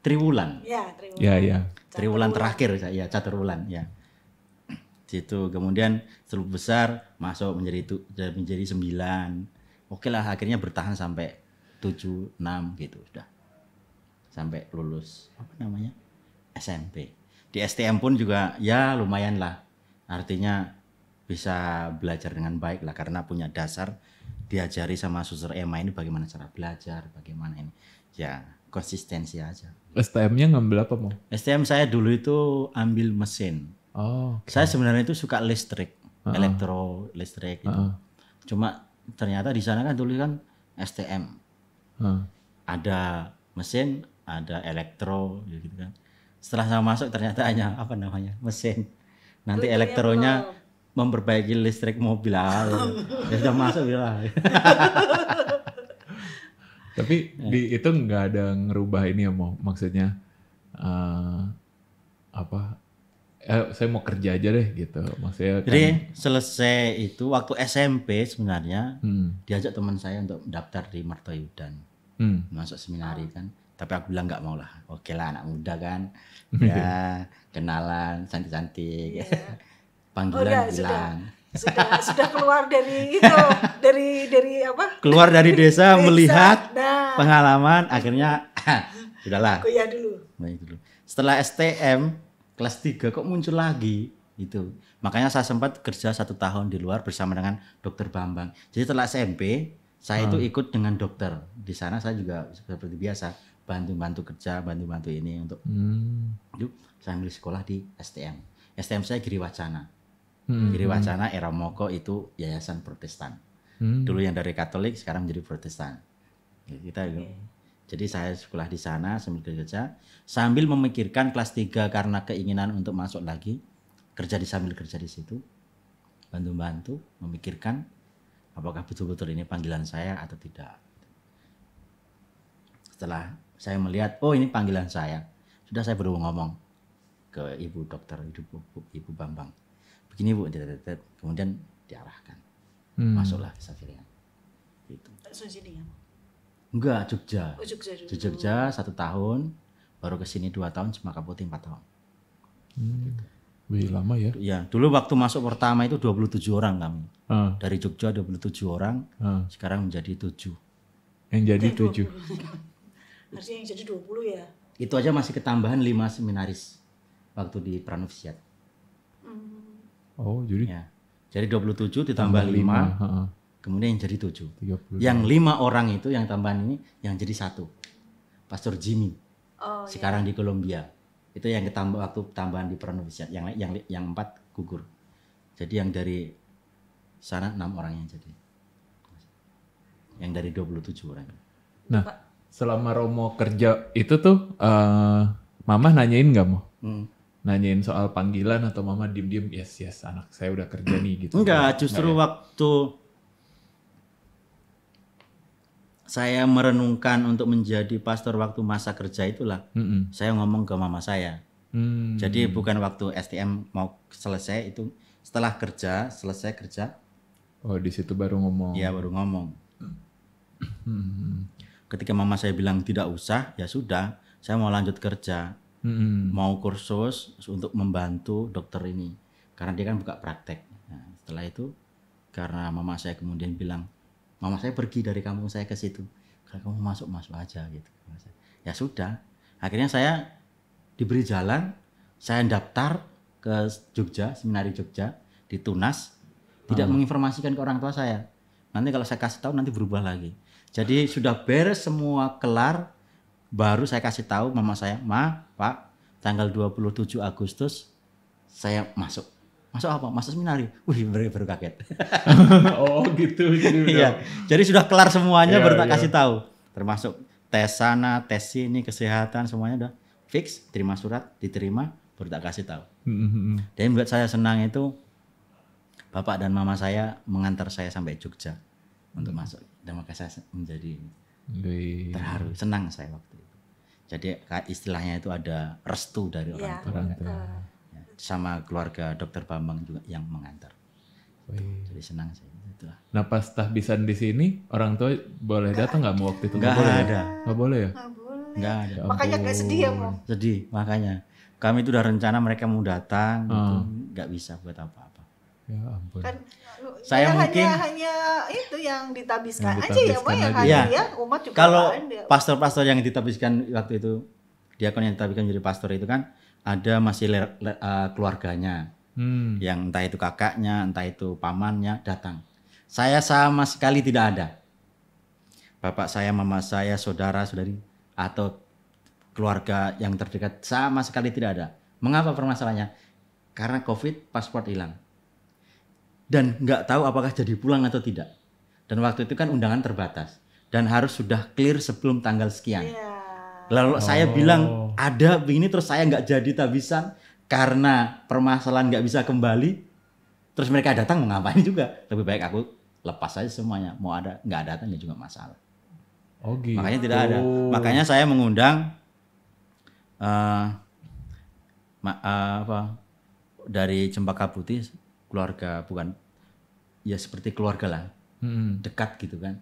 triwulan. Ya, triwulan. Ya. Triwulan terakhir ya, caturwulan ya. Situ kemudian 10 besar masuk menjadi 9. Oke lah, akhirnya bertahan sampai 7, 6 gitu sudah. Sampai lulus SMP. Di STM pun juga ya lumayan lah. Artinya bisa belajar dengan baik lah karena punya dasar, diajari sama suster Emma ini bagaimana cara belajar, bagaimana ini. Ya, konsistensi aja. STM-nya ngambil apa, Mo? STM saya dulu itu ambil mesin. Okay. Saya sebenarnya itu suka listrik, elektro listrik gitu. Cuma ternyata di sana kan dulu kan STM. Ada mesin, ada elektro gitu kan. Setelah saya masuk ternyata hanya mesin. Nanti elektronya memperbaiki listrik mobil lah. Ya sudah masuk lah. Tapi di itu nggak ada ngerubah ini ya, Mo? Maksudnya saya mau kerja aja deh gitu. Maksudnya jadi selesai itu waktu SMP sebenarnya diajak teman saya untuk daftar di Martoyudan. Masuk seminari kan. Tapi aku bilang nggak mau lah. Oke lah, anak muda kan. Ya, kenalan cantik-cantik. Panggilan bilang. Sudah keluar dari itu, dari apa? Keluar dari desa melihat pengalaman, akhirnya sudahlah. Kuliah dulu. Setelah STM kelas 3 kok muncul lagi itu. Makanya saya sempat kerja 1 tahun di luar bersama dengan Dokter Bambang. Jadi setelah SMP saya itu ikut dengan dokter. Di sana saya juga seperti biasa bantu kerja, bantu ini untuk saya ambil sekolah di STM. STM saya Giri Wacana. Giri Wacana Era Moko itu yayasan Protestan. Dulu yang dari Katolik sekarang menjadi Protestan. Jadi saya sekolah di sana sambil kerja, sambil memikirkan kelas 3 karena keinginan untuk masuk lagi, sambil kerja di situ, bantu memikirkan apakah betul-betul ini panggilan saya atau tidak. Setelah saya melihat, oh ini panggilan saya, sudah saya baru ngomong ke ibu dokter, ibu Bambang. Begini Bu, kemudian diarahkan, masuklah ke Safiringan. Gitu. Sini ya? Enggak, Jogja. Di Jogja 1 tahun, baru ke sini 2 tahun, Cempaka Putih 4 tahun. Wih, lama ya? Ya, dulu waktu masuk pertama itu 27 orang kami. Dari Jogja 27 orang, sekarang menjadi 7. Yang jadi 7. Harusnya yang jadi 20 ya? Itu aja masih ketambahan 5 seminaris waktu di Pranovisiat. Oh, jadi? Ya. Jadi 27 ditambah 5. Kemudian yang jadi 7. 30. Yang 5 orang itu yang tambahan ini yang jadi 1. Pastor Jimmy. sekarang di Kolombia. Itu yang waktu tambahan di Pronovisian, yang 4 gugur. Jadi yang dari sana 6 orang yang jadi. Yang dari 27 orang. Nah, selama Romo kerja itu tuh Mama nanyain nggak mau? Nanyain soal panggilan atau Mama diem-diem yes anak saya udah kerja nih gitu? Enggak, justru waktu saya merenungkan untuk menjadi pastor waktu masa kerja itulah, saya ngomong ke mama saya. Jadi bukan waktu STM mau selesai, itu setelah selesai kerja. Oh, di situ baru ngomong. Iya, baru ngomong. Ketika mama saya bilang tidak usah, ya sudah, saya mau lanjut kerja. Mau kursus untuk membantu dokter ini. Karena dia kan buka praktek. Nah, setelah itu, karena mama saya kemudian bilang, mama saya pergi dari kampung saya ke situ. Kalau kamu masuk aja gitu. Ya sudah. Akhirnya saya diberi jalan. Saya daftar ke Jogja, seminari Jogja di Tunas. Tidak menginformasikan ke orang tua saya. Nanti kalau saya kasih tahu nanti berubah lagi. Jadi sudah beres semua kelar. Baru saya kasih tahu mama saya, Pak, tanggal 27 Agustus saya masuk. Masuk apa? Masuk seminari. Wih, baru kaget. Oh gitu. Iya. Jadi sudah kelar semuanya, baru tak kasih tahu. Termasuk tes sana, tes sini, kesehatan, semuanya udah fix. Terima surat, diterima, baru tak kasih tahu. Dan yang buat saya senang itu bapak dan mama saya mengantar saya sampai Jogja untuk masuk. Dan maka saya menjadi terharu, senang saya waktu itu. Jadi istilahnya itu ada restu dari orang tua. Sama keluarga Dokter Bambang juga yang mengantar. Jadi senang saya. Itulah. Nah pas tahbisan di sini orang tua boleh datang nggak mau waktu itu? Nggak ada. Nggak boleh ya? Nggak ada. Makanya nggak sedih ya Mo? Sedih makanya. Kami itu udah rencana mereka mau datang, gitu, nggak bisa buat apa-apa. Ya ampun. Kan, saya mungkin hanya itu yang ditabiskan aja ya Mo yang hadir ya. Umat juga kalau ada. pastor-pastor yang ditabiskan waktu itu, diakon yang ditabiskan menjadi pastor itu kan ada masih keluarganya, yang entah itu kakaknya, entah itu pamannya datang. Saya sama sekali tidak ada. Bapak saya, mama saya, saudara-saudari atau keluarga yang terdekat sama sekali tidak ada. Mengapa permasalahannya? Karena COVID, paspor hilang. Dan nggak tahu apakah jadi pulang atau tidak. Dan waktu itu kan undangan terbatas dan harus sudah clear sebelum tanggal sekian. Lalu saya bilang ada begini, terus saya nggak jadi tabisan karena permasalahan nggak bisa kembali. Terus mereka datang mau ngapain juga? Lebih baik aku lepas aja semuanya. Mau ada nggak datang ya juga masalah. Oh gitu. Makanya tidak ada. Makanya saya mengundang dari Cempaka Putih, keluarga, bukan ya seperti keluarga lah, dekat gitu kan.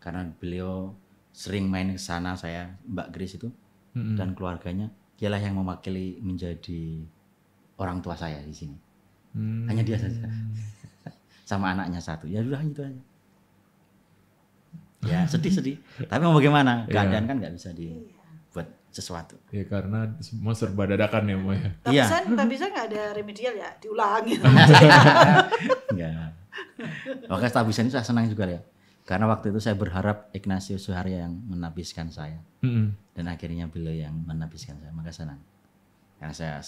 Karena beliau sering main ke sana, saya Mbak Grace itu dan keluarganya, dialah yang mewakili menjadi orang tua saya di sini. Hanya dia saja. Sama anaknya satu. Ya udah itu aja. Ya sedih. Tapi mau bagaimana? Keadaan kan nggak bisa dibuat sesuatu. Ya karena semua serba dadakan ya Mo ya. Tabisan nggak ada remedial ya, diulangi. Enggak. Makanya tabisan itu saya senang juga ya. Karena waktu itu saya berharap Ignatius Suharya yang menabiskan saya. Dan akhirnya beliau yang menabiskan saya. Maka senang. Karena saya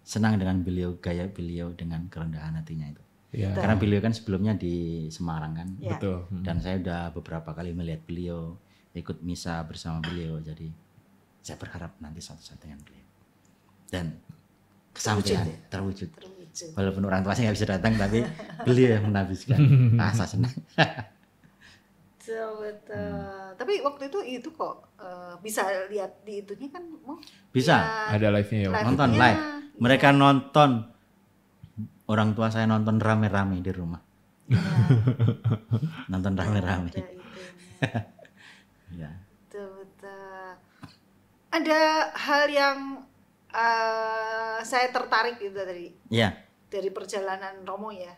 senang dengan beliau, gaya beliau dengan kerendahan hatinya itu. Ya. Karena beliau kan sebelumnya di Semarang kan. Ya. Betul. Dan saya udah beberapa kali melihat beliau, ikut misa bersama beliau. Jadi saya berharap nanti suatu saat dengan beliau. Dan kesampaian terwujud. Walaupun orang tua saya nggak bisa datang, tapi beliau yang menabiskan. Saya senang. Betul. Tapi waktu itu kok bisa lihat di itunya kan Mo? Bisa. Ya, ada live-nya ya. Nonton live. Mereka nonton. Orang tua saya nonton rame-rame di rumah. Ya. Nonton rame-rame. Ya. Betul. Ada hal yang saya tertarik itu tadi. Iya. Dari perjalanan Romo ya.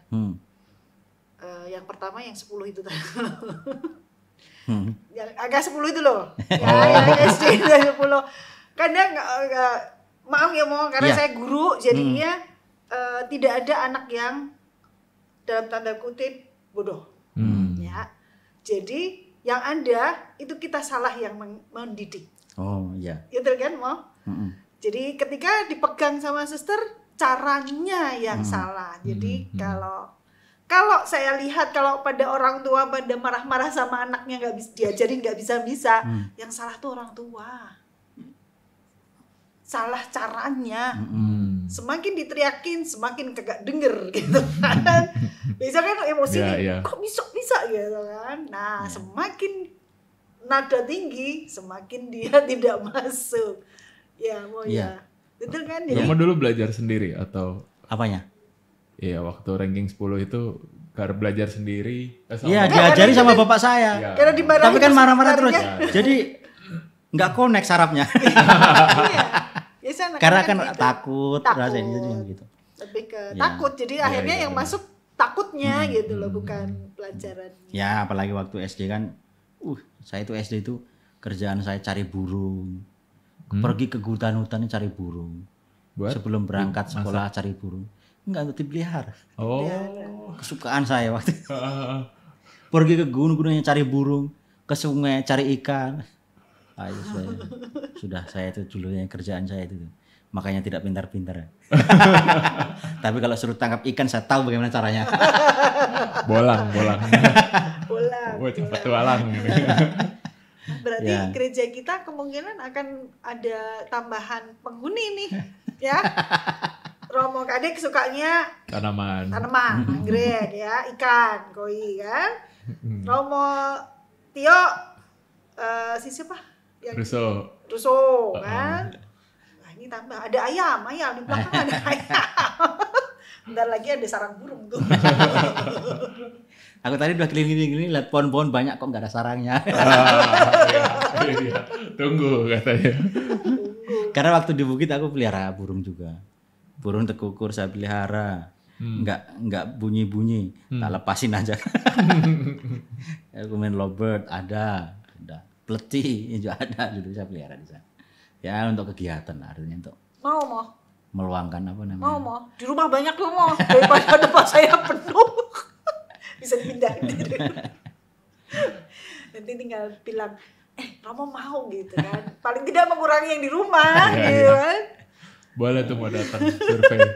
Yang pertama yang 10 itu tadi. Yang agak 10 itu loh. Yang SD 10. Kadang maaf ya Mo, karena saya guru jadinya tidak ada anak yang dalam tanda kutip bodoh. Ya. Jadi yang ada itu kita salah yang mendidik. Oh iya. Gitu kan Mo? Jadi ketika dipegang sama suster, caranya yang salah. Jadi kalau saya lihat kalau pada orang tua pada marah-marah sama anaknya nggak bisa diajarin nggak bisa, yang salah tuh orang tua. Salah caranya. Semakin diteriakin semakin kagak denger gitu kan. Bisa kan emosi kok bisa gitu kan. Nah, semakin nada tinggi semakin dia tidak masuk. Ya, Mo ya. Betul kan? Jadi Romo dulu belajar sendiri atau apanya? Iya, waktu ranking 10 itu belajar sendiri. Iya, diajari sama bapak saya. Ya. Karena dimarahin. Tapi kan marah-marah terus. Jadi nggak connect sarafnya. Iya. Karena kan takut rasanya gitu. Lebih ke takut. Jadi akhirnya yang masuk takutnya gitu loh, bukan pelajaran. Ya, apalagi waktu SD kan saya itu SD itu kerjaan saya cari burung. Pergi ke hutan-hutan cari burung. Sebelum berangkat sekolah cari burung. Enggak, untuk dipelihara. Oh. Kesukaan saya waktu itu. Pergi ke gunung-gunungnya cari burung, ke sungai cari ikan. Saya itu dulunya kerjaan saya itu. Makanya tidak pintar-pintar. Tapi kalau suruh tangkap ikan saya tahu bagaimana caranya. Bolang. Bolang. Petualang. Berarti gereja kita kemungkinan akan ada tambahan penghuni nih, ya. Romo Kadek sukanya tanaman, anggrek ya, ikan, koi kan. Romo Tio siapa? Russo kan. Nah, ini tambah ada ayam di belakang ada ayam. Bentar lagi ada sarang burung tuh. Aku tadi udah keliling-keliling lihat pohon-pohon banyak kok nggak ada sarangnya. Iya. Tunggu katanya. Karena waktu di bukit aku pelihara burung juga. Burung tekukur saya pelihara. Nggak bunyi-bunyi, tak lepasin aja. Aku main lovebird ada. Pleti juga ada dulu saya pelihara di sana. Ya untuk kegiatan artinya untuk. Mau. Meluangkan apa namanya? Mau. Di rumah banyak loh Mo. Daripada depan saya penuh. Bisa dipindahin. Nanti tinggal bilang, Romo mau gitu kan. Paling tidak mengurangi yang di rumah gitu kan. Boleh tuh mau datang survei.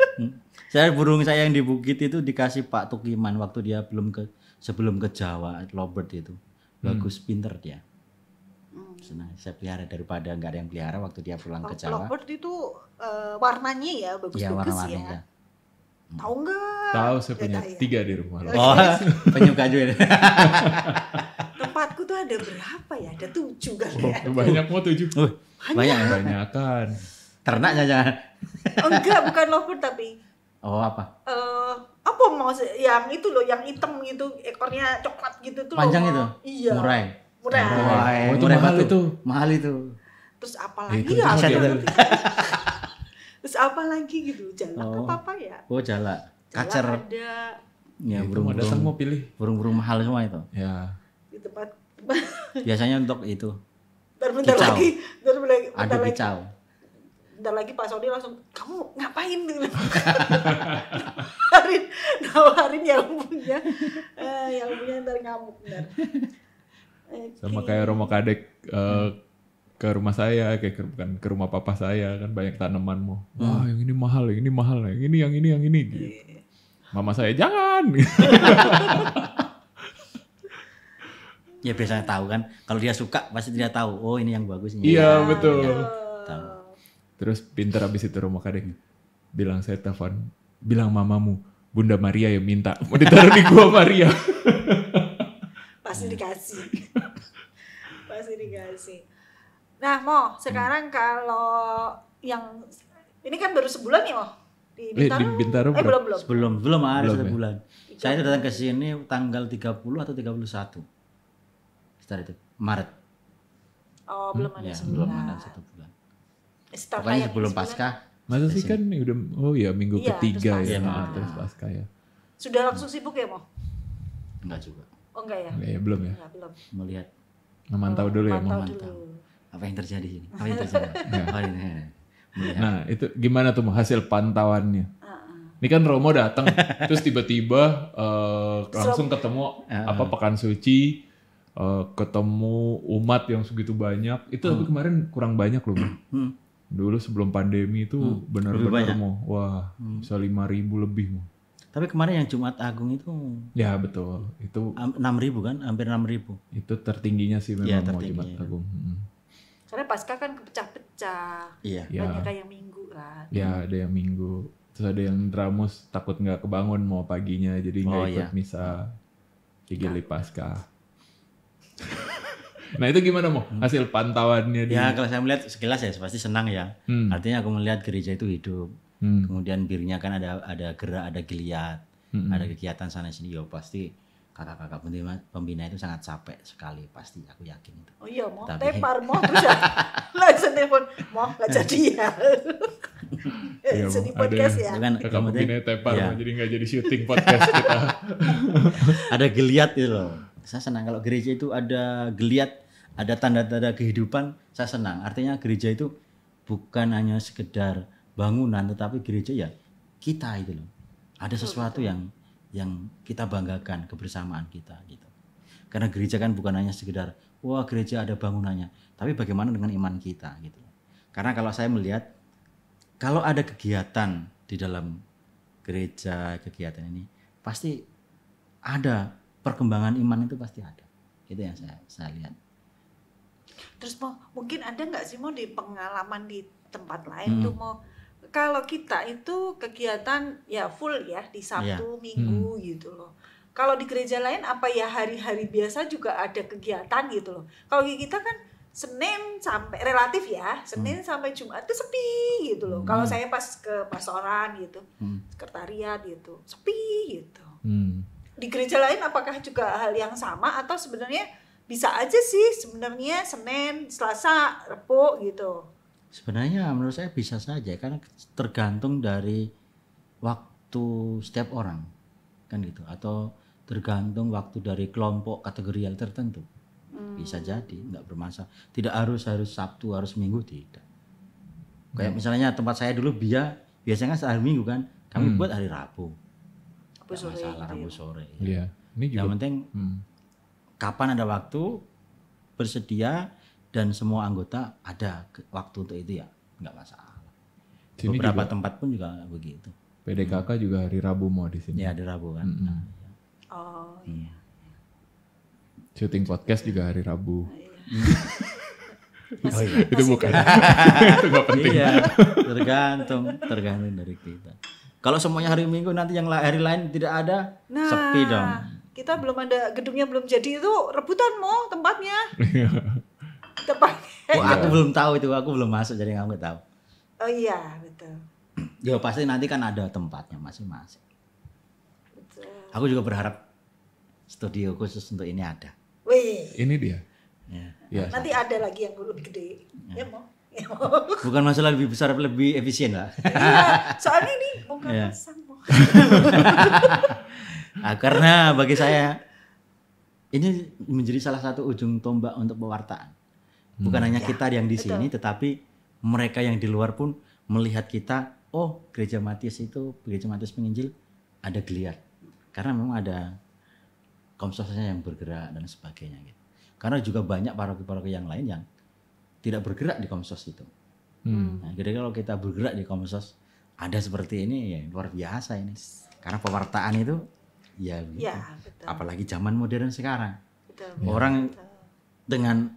Burung saya yang di bukit itu dikasih Pak Tukiman waktu dia sebelum ke Jawa, lovebird itu. Bagus, pinter dia. Senang saya pelihara daripada nggak ada yang pelihara waktu dia pulang ke Jawa. Lovebird itu warnanya ya bagus-bagus ya. Tahu nggak? Tahu, saya punya 3 di rumah. Oh, penyuka juga. Tempatku tuh ada berapa ya? Ada 7 kali ya. Banyak mau 7. Banyakan. Ternaknya jangan. Enggak, bukan lovebird tapi. Oh apa? Apa mau yang itu loh, yang hitam gitu, ekornya coklat gitu tuh. Panjang itu? Iya. Murah. Itu mahal itu. Mahal itu. Terus apa lagi ya? Terus apa lagi gitu? Jalak apa ya? Oh jalak. Kacer. Ada. Ya burung datang mau pilih. Burung-burung mahal semua itu. Ya. Di tempat. Biasanya untuk itu. Bentar lagi. Ada kicau. Bentar lagi Pak Sony langsung, kamu ngapain gitu? Nawarin yang punya ntar ngamuk bentar. Sama kayak Romo Kadek ke rumah saya, bukan ke rumah papa saya kan banyak tanamanmu. Wah yang ini mahal, yang ini gitu. Mama saya jangan. Ya biasanya tahu kan, kalau dia suka pasti dia tahu. Oh ini yang bagus. Iya betul. Tahu. Terus pinter abis itu Romo Kadek bilang saya telepon, bilang mamamu Bunda Maria yang minta mau ditaruh di gua Maria. Pasti dikasih. Nah Mo, sekarang kalau yang ini kan baru sebulan ya Mo di Bintaro? Belum ada sebulan. Saya datang ke sini tanggal 30 atau 31 setelah itu Maret. Oh belum ada sebulan. Belum ada 1 bulan. Pokoknya sebelum Paskah. Masa sih kan udah minggu ketiga ya terus Paskah ya. Sudah langsung sibuk ya Mo? Enggak juga. Oh enggak ya? Enggak ya, belum ya? Enggak, belum. Melihat. Memantau dulu ya, memantau. Apa yang terjadi sini? Apa yang terjadi? Nah, itu gimana tuh hasil pantauannya? Ini kan Romo datang, terus tiba-tiba langsung ketemu Pekan Suci, ketemu umat yang segitu banyak. Itu tapi kemarin kurang banyak loh. Dulu sebelum pandemi itu benar-benar mau, wah bisa 5.000 lebih mau. Tapi kemarin yang Jumat Agung itu ya betul, itu 6.000 kan, hampir 6.000. Itu tertingginya sih memang mau Jumat Agung. Karena Paskah kan kepecah-pecah. Iya. Banyak yang minggu kan. Ya ada yang minggu. Terus ada yang Dramus takut nggak kebangun mau paginya jadi nggak ikut misa Vigili Paskah. Nah itu gimana mau hasil pantauannya? Ya kalau saya melihat sekilas ya pasti senang ya. Artinya aku melihat gereja itu hidup. Kemudian birnya kan ada gerak, ada geliat, ada kegiatan sana sini. Ya pasti kakak-kakak pembina itu sangat capek sekali pasti, aku yakin itu. Oh iya mau tepar mau terus ya. Langsung telepon mau nggak jadi ya. Jadi podcast ya. Kakak pembina tepar jadi nggak jadi syuting podcast kita. Ada geliat itu loh. Saya senang kalau gereja itu ada geliat, ada tanda-tanda kehidupan, saya senang. Artinya gereja itu bukan hanya sekedar bangunan, tetapi gereja ya kita itu loh. Ada sesuatu yang kita banggakan, kebersamaan kita gitu. Karena gereja kan bukan hanya sekedar wah gereja ada bangunannya, tapi bagaimana dengan iman kita gitu. Karena kalau saya melihat kalau ada kegiatan di dalam gereja, kegiatan ini pasti ada perkembangan iman, itu pasti ada. Itu yang saya lihat. Terus mungkin ada nggak sih mau di pengalaman di tempat lain tuh mau kalau kita itu kegiatan ya full ya di Sabtu, Minggu gitu loh. Kalau di gereja lain apa ya hari-hari biasa juga ada kegiatan gitu loh. Kalau kita kan Senin sampai relatif ya, Senin sampai Jumat itu sepi gitu loh. Kalau saya pas ke pastoran gitu, sekretariat gitu, sepi gitu. Di gereja lain apakah juga hal yang sama atau sebenarnya bisa aja sih sebenarnya Senin, Selasa, Rebo gitu? Sebenarnya menurut saya bisa saja karena tergantung dari waktu setiap orang kan gitu, atau tergantung waktu dari kelompok kategorial tertentu. Bisa jadi nggak bermasalah. Tidak harus Sabtu, harus Minggu, tidak. Kayak misalnya tempat saya dulu biasanya hari Minggu kan, kami buat hari Rabu. Rabu sore. Iya. Ini juga. Yang penting kapan ada waktu bersedia dan semua anggota ada waktu untuk itu ya nggak masalah. Sini beberapa juga, tempat pun juga begitu. PDKK juga hari Rabu mau di sini. Ya hari Rabu kan. Oh iya. Syuting podcast juga hari Rabu. Oh, iya. Itu bukan. Itu nggak penting. Iya, tergantung dari kita. Kalau semuanya hari Minggu nanti yang hari lain tidak ada, sepi dong. Kita belum ada, gedungnya belum jadi itu rebutan mau tempatnya. Aku belum tahu itu, aku belum masuk jadi nggak tahu. Oh iya betul. Ya pasti nanti kan ada tempatnya masing-masing. Betul. Aku juga berharap studio khusus untuk ini ada. Wih. Ini dia. Ya. Nanti ada lagi yang lebih gede. Ya mau. Bukan masalah lebih besar, lebih efisien lah. Iya, soalnya ini bukan pasang. Nah, karena bagi saya ini menjadi salah satu ujung tombak untuk pewartaan. Bukan hanya kita yang di sini, tetapi mereka yang di luar pun melihat kita. Oh, Gereja Matius Penginjil ada geliat. Karena memang ada komsosnya yang bergerak dan sebagainya. Gitu. Karena juga banyak paroki-paroki yang lain yang tidak bergerak di komsos itu. Nah, jadi kalau kita bergerak di komsos ada seperti ini ya luar biasa ini. Karena pewartaan itu ya begitu. Apalagi zaman modern sekarang. Betul. Orang dengan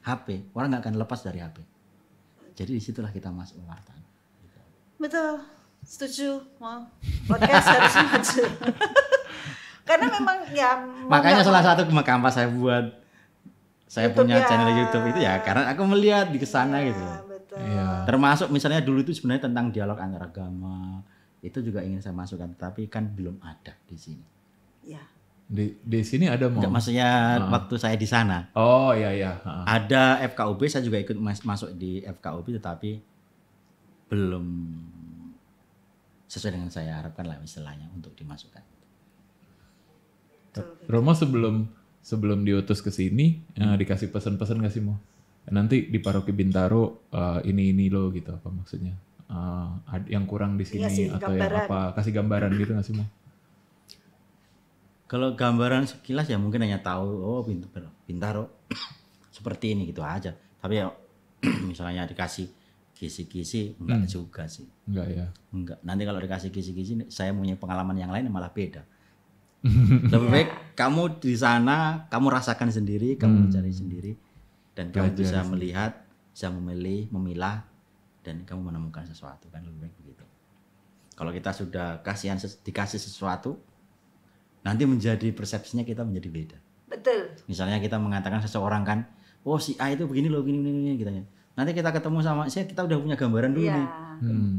HP, orang nggak akan lepas dari HP. Jadi disitulah kita masuk pewartaan. Betul, setuju. Mau podcast harus maju. Karena memang ya. Makanya salah satu kampas saya buat. Saya YouTube punya channel YouTube itu ya karena aku melihat di kesana gitu. Betul. Ya. Termasuk misalnya dulu itu sebenarnya tentang dialog antar agama itu juga ingin saya masukkan, tapi kan belum ada di sini. Ya. Di sini ada mau? Enggak, maksudnya waktu saya di sana. Oh iya. Ada FKUB, saya juga ikut masuk di FKUB, tetapi belum sesuai dengan saya harapkan lah istilahnya untuk dimasukkan. Romo sebelum diutus ke sini dikasih pesan-pesan nggak sih mau? Nanti di Paroki Bintaro ini lo gitu apa maksudnya? Yang kurang di sini atau gambaran. Yang apa? Kasih gambaran gitu nggak sih mau? Kalau gambaran sekilas ya mungkin hanya tahu oh pintar oh. Seperti ini gitu aja. Tapi ya misalnya dikasih kisi-kisi enggak juga sih. Enggak ya. Enggak. Nanti kalau dikasih kisi-kisi saya punya pengalaman yang lain malah beda. Lebih baik kamu di sana, kamu rasakan sendiri, kamu mencari sendiri dan kamu bisa melihat, bisa memilih, memilah dan kamu menemukan sesuatu kan lebih baik begitu. Kalau kita sudah dikasih sesuatu nanti menjadi persepsinya kita menjadi beda. Betul. Misalnya kita mengatakan seseorang kan, oh si A itu begini loh, begini gitu ya. Nanti kita ketemu sama si A, kita udah punya gambaran dulu nih.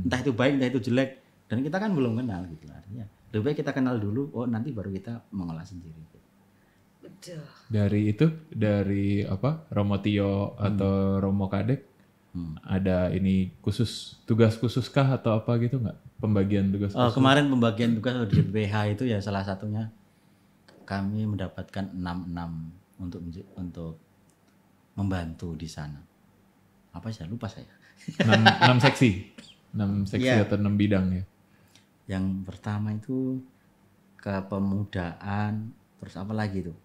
Entah itu baik, entah itu jelek, dan kita kan belum kenal gitu artinya. Lebih baik kita kenal dulu, oh nanti baru kita mengolah sendiri. Betul. Dari apa? Romo Tio atau Romo Kadek ada ini tugas khusus kah atau apa gitu nggak? Pembagian tugas khusus? Kemarin pembagian tugas di BPH itu ya salah satunya kami mendapatkan 6 untuk membantu di sana. Apa sih? Lupa saya. 6 seksi. 6 seksi atau 6 bidang ya. Yang pertama itu kepemudaan, terus apa lagi itu?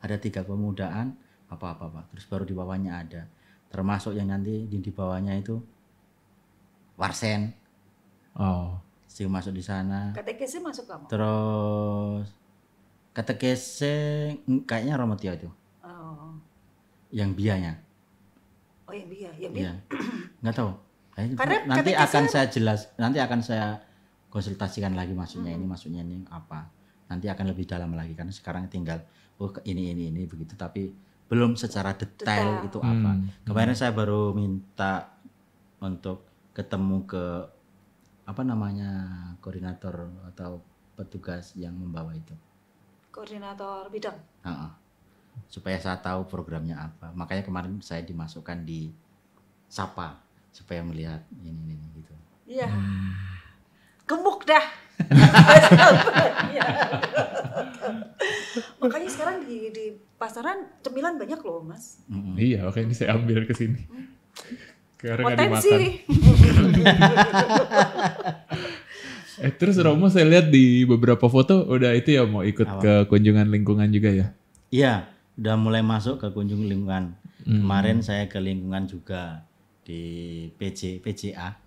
Ada 3 pemudaan, apa. Terus baru di bawahnya ada. Termasuk yang nanti di bawahnya itu Warsen. Oh. Sih masuk di sana. Katekese masuk kamu? Terus katekese kayaknya Romo Tio itu. Oh. Yang bianya. Oh yang dia. Iya. Nggak tahu. Karena nanti akan saya konsultasikan lagi maksudnya ini apa. Nanti akan lebih dalam lagi karena sekarang tinggal ini begitu tapi belum secara detail itu apa. Kemarin saya baru minta untuk ketemu ke koordinator atau petugas yang membawa itu. Koordinator bidang. Supaya saya tahu programnya apa. Makanya kemarin saya dimasukkan di Sapa supaya melihat ini gitu. Iya. Gemuk dah. Makanya sekarang di pasaran cemilan banyak loh, Mas. Iya, oke ini saya ambil ke sini. Karena nggak dimakan. Terus Romo saya lihat di beberapa foto udah itu ya mau ikut ke kunjungan lingkungan juga ya? Iya, udah mulai masuk ke kunjungan lingkungan. Kemarin saya ke lingkungan juga di PJA.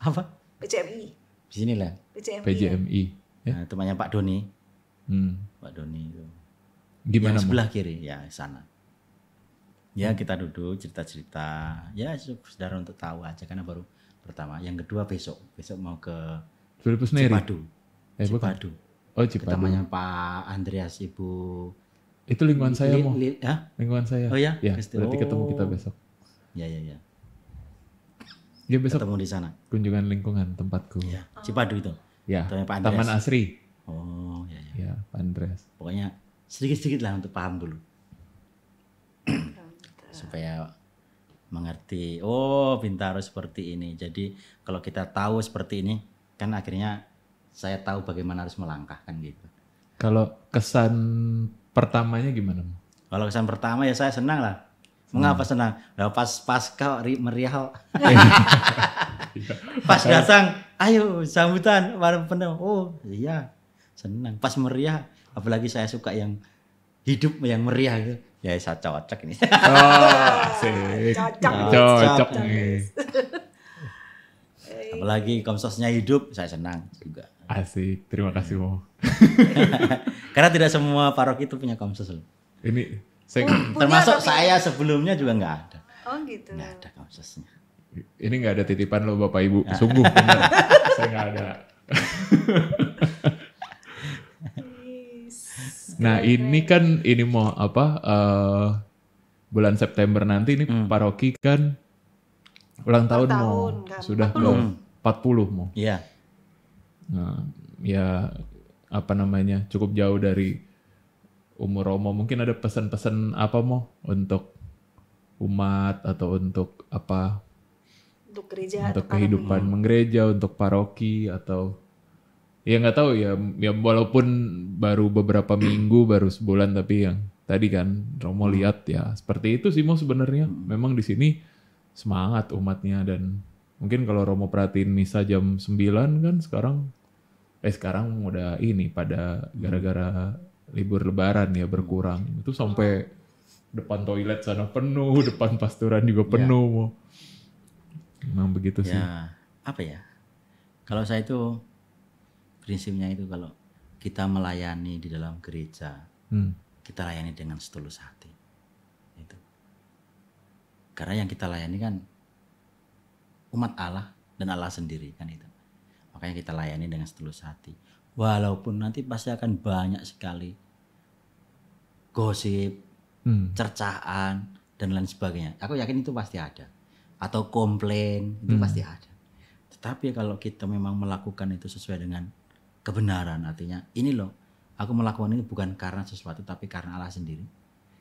Apa? PCMI. Di sini lah. PJMI. Ya? Nah, temannya Pak Doni. Pak Doni itu. Gimana? Yang sebelah kiri ya sana. Ya kita duduk cerita-cerita. Ya saudara untuk tahu aja karena baru pertama. Yang kedua besok mau ke Cipadu. Cipadu. Oh Cipadu. Temannya Pak Andreas Ibu. Itu lingkungan saya mau. Lingkungan saya. Oh ya. Ya berarti ketemu kita besok. Ya. Ya besok. Ketemu di sana. Kunjungan lingkungan tempatku. Ya. Cipadu itu. Ya. Taman Asri. Oh ya. Ya Pak Andreas. Pokoknya sedikit-sedikit lah untuk paham dulu. Supaya mengerti, oh Bintaro seperti ini. Jadi kalau kita tahu seperti ini, kan akhirnya saya tahu bagaimana harus melangkah kan gitu. Kalau kesan pertamanya gimana? Kalau kesan pertama ya saya senang lah. Mengapa senang? Nah, pas kau meriah. Pas datang, ayo sambutan bareng penuh. Oh iya, senang. Pas meriah, apalagi saya suka yang hidup yang meriah gitu. Ya saya cocok ini. Oh, asik. Cocok nih. Apalagi komsosnya hidup, saya senang juga. Asik, terima kasih Mo. Karena tidak semua paroki itu punya komsos loh. Ini termasuk saya sebelumnya juga nggak ada. Oh gitu. Nggak ada komsosnya. Ini nggak ada titipan lo Bapak Ibu, sungguh benar. Saya nggak ada. Nah ini kan mau bulan September nanti ini paroki kan ulang tahun mau kan? sudah 40 mau. Iya. Nah ya cukup jauh dari umur Romo. Mungkin ada pesan-pesan apa mau untuk umat atau untuk apa? Untuk gereja. Untuk kehidupan menggereja, untuk paroki atau ya nggak tahu ya walaupun baru beberapa minggu, baru sebulan tapi yang tadi kan Romo lihat ya seperti itu sih mau sebenarnya. Memang di sini semangat umatnya dan mungkin kalau Romo perhatiin misa jam 9 kan sekarang udah ini pada gara-gara libur lebaran ya berkurang. Itu sampai depan toilet sana penuh, depan pasturan juga penuh. Memang begitu sih. Ya, apa ya? Kalau saya itu prinsipnya itu kalau kita melayani di dalam gereja, kita layani dengan setulus hati. Itu. Karena yang kita layani kan umat Allah dan Allah sendiri kan itu. Makanya kita layani dengan setulus hati. Walaupun nanti pasti akan banyak sekali gosip, cercaan dan lain sebagainya. Aku yakin itu pasti ada. Atau komplain itu pasti ada. Tetapi kalau kita memang melakukan itu sesuai dengan kebenaran, artinya ini loh, aku melakukan ini bukan karena sesuatu tapi karena Allah sendiri.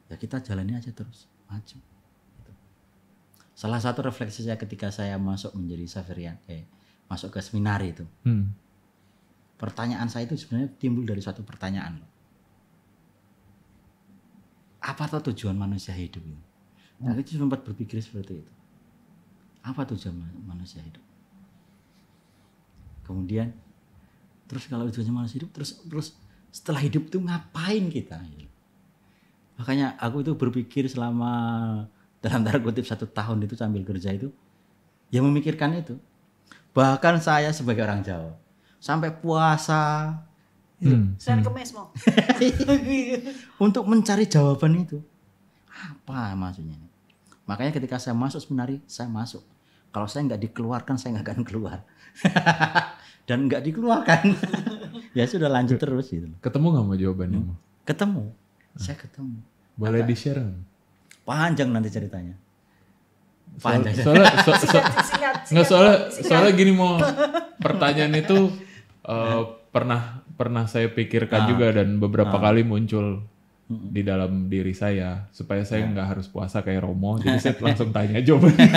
Ya kita jalani aja terus, maju. Gitu. Salah satu refleksi saya ketika saya masuk menjadi Xaverian, masuk ke seminari itu. Pertanyaan saya itu sebenarnya timbul dari suatu pertanyaan loh. Apa tujuan manusia hidup ini? Nah, itu sempat berpikir seperti itu. Apa tujuan manusia hidup? Kemudian terus kalau tujuan manusia hidup terus setelah hidup itu ngapain kita? Makanya aku itu berpikir selama dalam tanda kutip 1 tahun itu sambil kerja itu ya memikirkan itu. Bahkan saya sebagai orang Jawa sampai puasa Saya kemes mau. untuk mencari jawaban itu. Apa maksudnya? Makanya ketika saya masuk seminari, saya masuk. Kalau saya nggak dikeluarkan, saya nggak akan keluar. Dan nggak dikeluarkan, ya sudah lanjut terus gitu. Ketemu nggak mau jawabannya? Ketemu, saya ketemu. Boleh di-share nggak? Panjang nanti ceritanya. Soalnya gini mau pertanyaan itu pernah saya pikirkan juga dan beberapa kali muncul di dalam diri saya supaya saya nggak harus puasa kayak Romo, jadi saya langsung tanya jawabannya.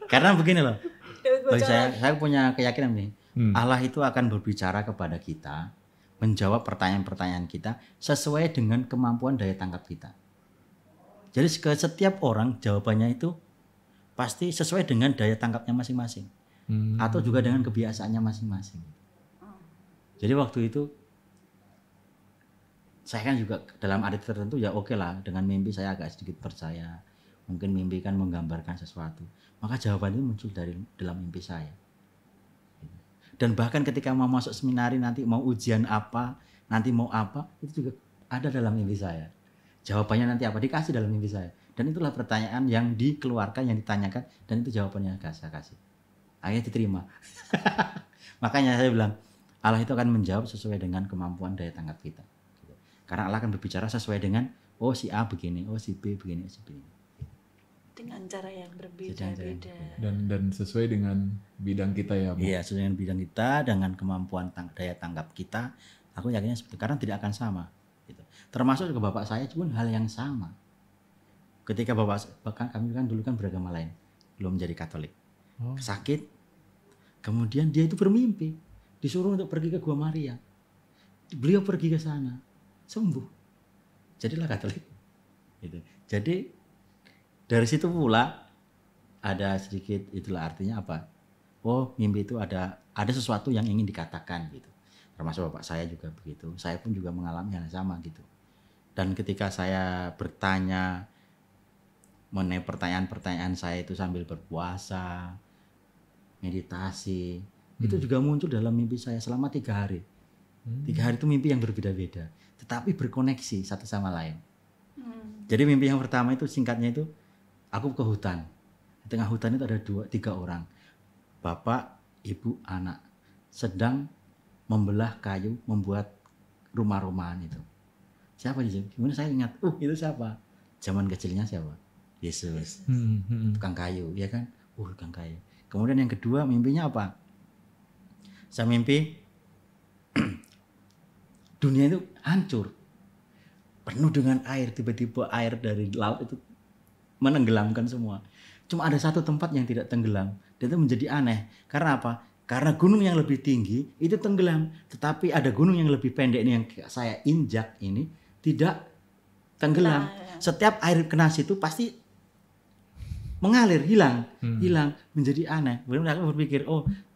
Karena begini loh, bagi saya punya keyakinan nih, Allah itu akan berbicara kepada kita, menjawab pertanyaan-pertanyaan kita sesuai dengan kemampuan daya tangkap kita. Jadi ke setiap orang jawabannya itu pasti sesuai dengan daya tangkapnya masing-masing, atau juga dengan kebiasaannya masing-masing. Jadi waktu itu saya kan juga dalam arti tertentu ya oke lah, dengan mimpi saya agak sedikit percaya. Mungkin mimpi kan menggambarkan sesuatu. Maka jawaban itu muncul dari dalam mimpi saya. Dan bahkan ketika mau masuk seminari nanti mau ujian apa, nanti mau apa, itu juga ada dalam mimpi saya. Jawabannya nanti apa dikasih dalam mimpi saya. Dan itulah pertanyaan yang dikeluarkan, yang ditanyakan, dan itu jawabannya saya kasih. Akhirnya diterima. Makanya saya bilang Allah itu akan menjawab sesuai dengan kemampuan daya tangkap kita. Karena Allah akan berbicara sesuai dengan si A begini, si B begini, si B ini. Dengan cara yang berbeda-beda. Dan sesuai dengan bidang kita ya, Bu. Iya, sesuai dengan bidang kita, dengan kemampuan daya tanggap kita. Aku yakinnya seperti itu, karena tidak akan sama. Gitu. Termasuk juga bapak saya pun hal yang sama. Ketika bahkan kami kan dulu kan beragama lain, belum menjadi Katolik. Sakit, kemudian dia itu bermimpi, disuruh untuk pergi ke Gua Maria. Beliau pergi ke sana, sembuh, jadilah Katolik. Gitu. Jadi dari situ pula ada sedikit, itulah artinya apa? Mimpi itu ada sesuatu yang ingin dikatakan gitu. Termasuk bapak saya juga begitu. Saya pun juga mengalami hal yang sama gitu. Dan ketika saya bertanya mengenai pertanyaan-pertanyaan saya itu sambil berpuasa, meditasi, itu juga muncul dalam mimpi saya selama 3 hari. 3 hari itu mimpi yang berbeda-beda, tetapi berkoneksi satu sama lain. Jadi mimpi yang pertama itu singkatnya itu, aku ke hutan. Di tengah hutan itu ada 3 orang. Bapak, ibu, anak. Sedang membelah kayu, membuat rumah-rumahan itu. Siapa di sini? Kemudian saya ingat, itu siapa? Zaman kecilnya siapa? Yesus. Tukang kayu, ya kan? Tukang kayu. Kemudian yang kedua mimpinya apa? Saya mimpi dunia itu hancur. Penuh dengan air, tiba-tiba air dari laut itu menenggelamkan semua. Cuma ada satu tempat yang tidak tenggelam. Dan itu menjadi aneh. Karena apa? Karena gunung yang lebih tinggi itu tenggelam. Tetapi ada gunung yang lebih pendek ini yang saya injak ini tidak tenggelam. Setiap air kena situ pasti mengalir, hilang. Menjadi aneh. Kemudian aku berpikir,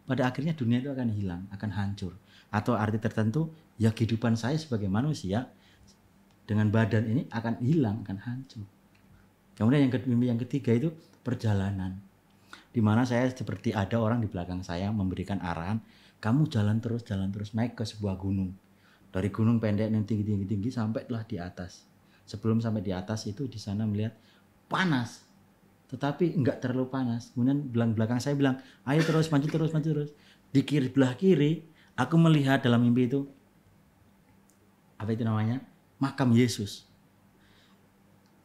pada akhirnya dunia itu akan hilang, akan hancur. atau arti tertentu, ya kehidupan saya sebagai manusia dengan badan ini akan hilang, akan hancur. Kemudian yang ketiga itu perjalanan, di mana saya seperti ada orang di belakang saya memberikan arahan, kamu jalan terus naik ke sebuah gunung. Dari gunung pendek yang tinggi sampailah di atas. Sebelum sampai di atas itu di sana melihat panas, tetapi enggak terlalu panas. Kemudian belakang saya bilang, ayo terus maju terus. Di belah kiri aku melihat dalam mimpi itu apa itu namanya, makam Yesus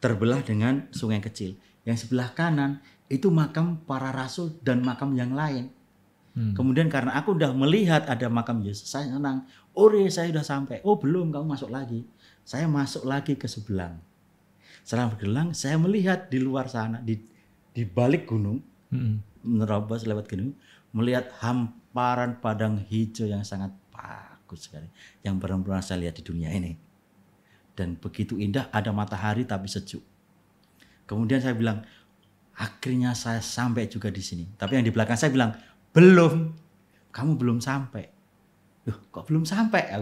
terbelah dengan sungai kecil. Yang sebelah kanan itu makam para rasul dan makam yang lain. Kemudian karena aku udah melihat ada makam Yesus, saya senang. Saya sudah sampai. Oh belum, kamu masuk lagi. Saya masuk lagi ke sebelah. Setelah bergelang, saya melihat di luar sana, di balik gunung, menerobos lewat gunung, melihat hamparan padang hijau yang sangat bagus sekali, yang belum pernah saya lihat di dunia ini. Dan begitu indah, ada matahari tapi sejuk. Kemudian saya bilang, akhirnya saya sampai juga di sini. Tapi yang di belakang saya bilang, belum, kamu belum sampai. Loh, kok belum sampai?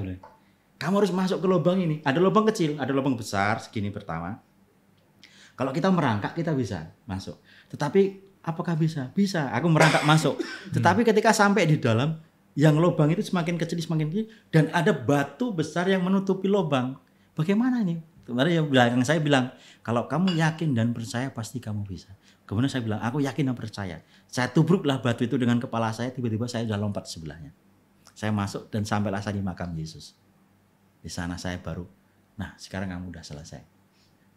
Kamu harus masuk ke lubang ini. Ada lubang kecil, ada lubang besar segini pertama. Kalau kita merangkak kita bisa masuk. Tetapi apakah bisa? Bisa. Aku merangkak masuk. Tetapi ketika sampai di dalam, yang lubang itu semakin kecil dan ada batu besar yang menutupi lubang. Bagaimana ini? Kemarin yang belakang saya bilang, kalau kamu yakin dan percaya pasti kamu bisa. Kemudian saya bilang, aku yakin dan percaya. Saya tubruklah batu itu dengan kepala saya, tiba-tiba saya sudah lompat sebelahnya. Saya masuk dan sampailah saya di makam Yesus. Di sana saya baru, nah sekarang kamu udah selesai.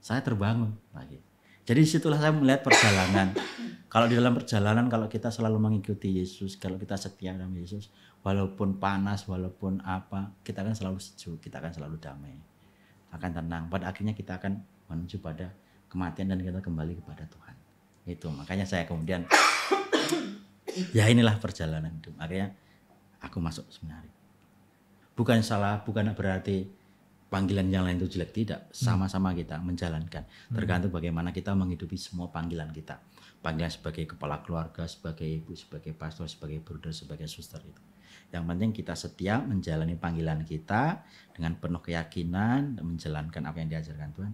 Saya terbangun lagi. Jadi disitulah saya melihat perjalanan. Kalau di dalam perjalanan, kalau kita selalu mengikuti Yesus, kalau kita setia dengan Yesus, walaupun panas, walaupun apa, kita akan selalu sejuk, kita akan selalu damai, akan tenang. Pada akhirnya kita akan menuju pada kematian dan kita kembali kepada Tuhan. Itu makanya saya kemudian ya inilah perjalanan hidup. Akhirnya aku masuk seminari. Bukan salah, bukan berarti panggilan yang lain itu jelek, tidak. Sama-sama kita menjalankan. Tergantung bagaimana kita menghidupi semua panggilan kita. Panggilan sebagai kepala keluarga, sebagai ibu, sebagai pastor, sebagai brother, sebagai suster itu. Yang penting kita setia menjalani panggilan kita dengan penuh keyakinan dan menjalankan apa yang diajarkan Tuhan.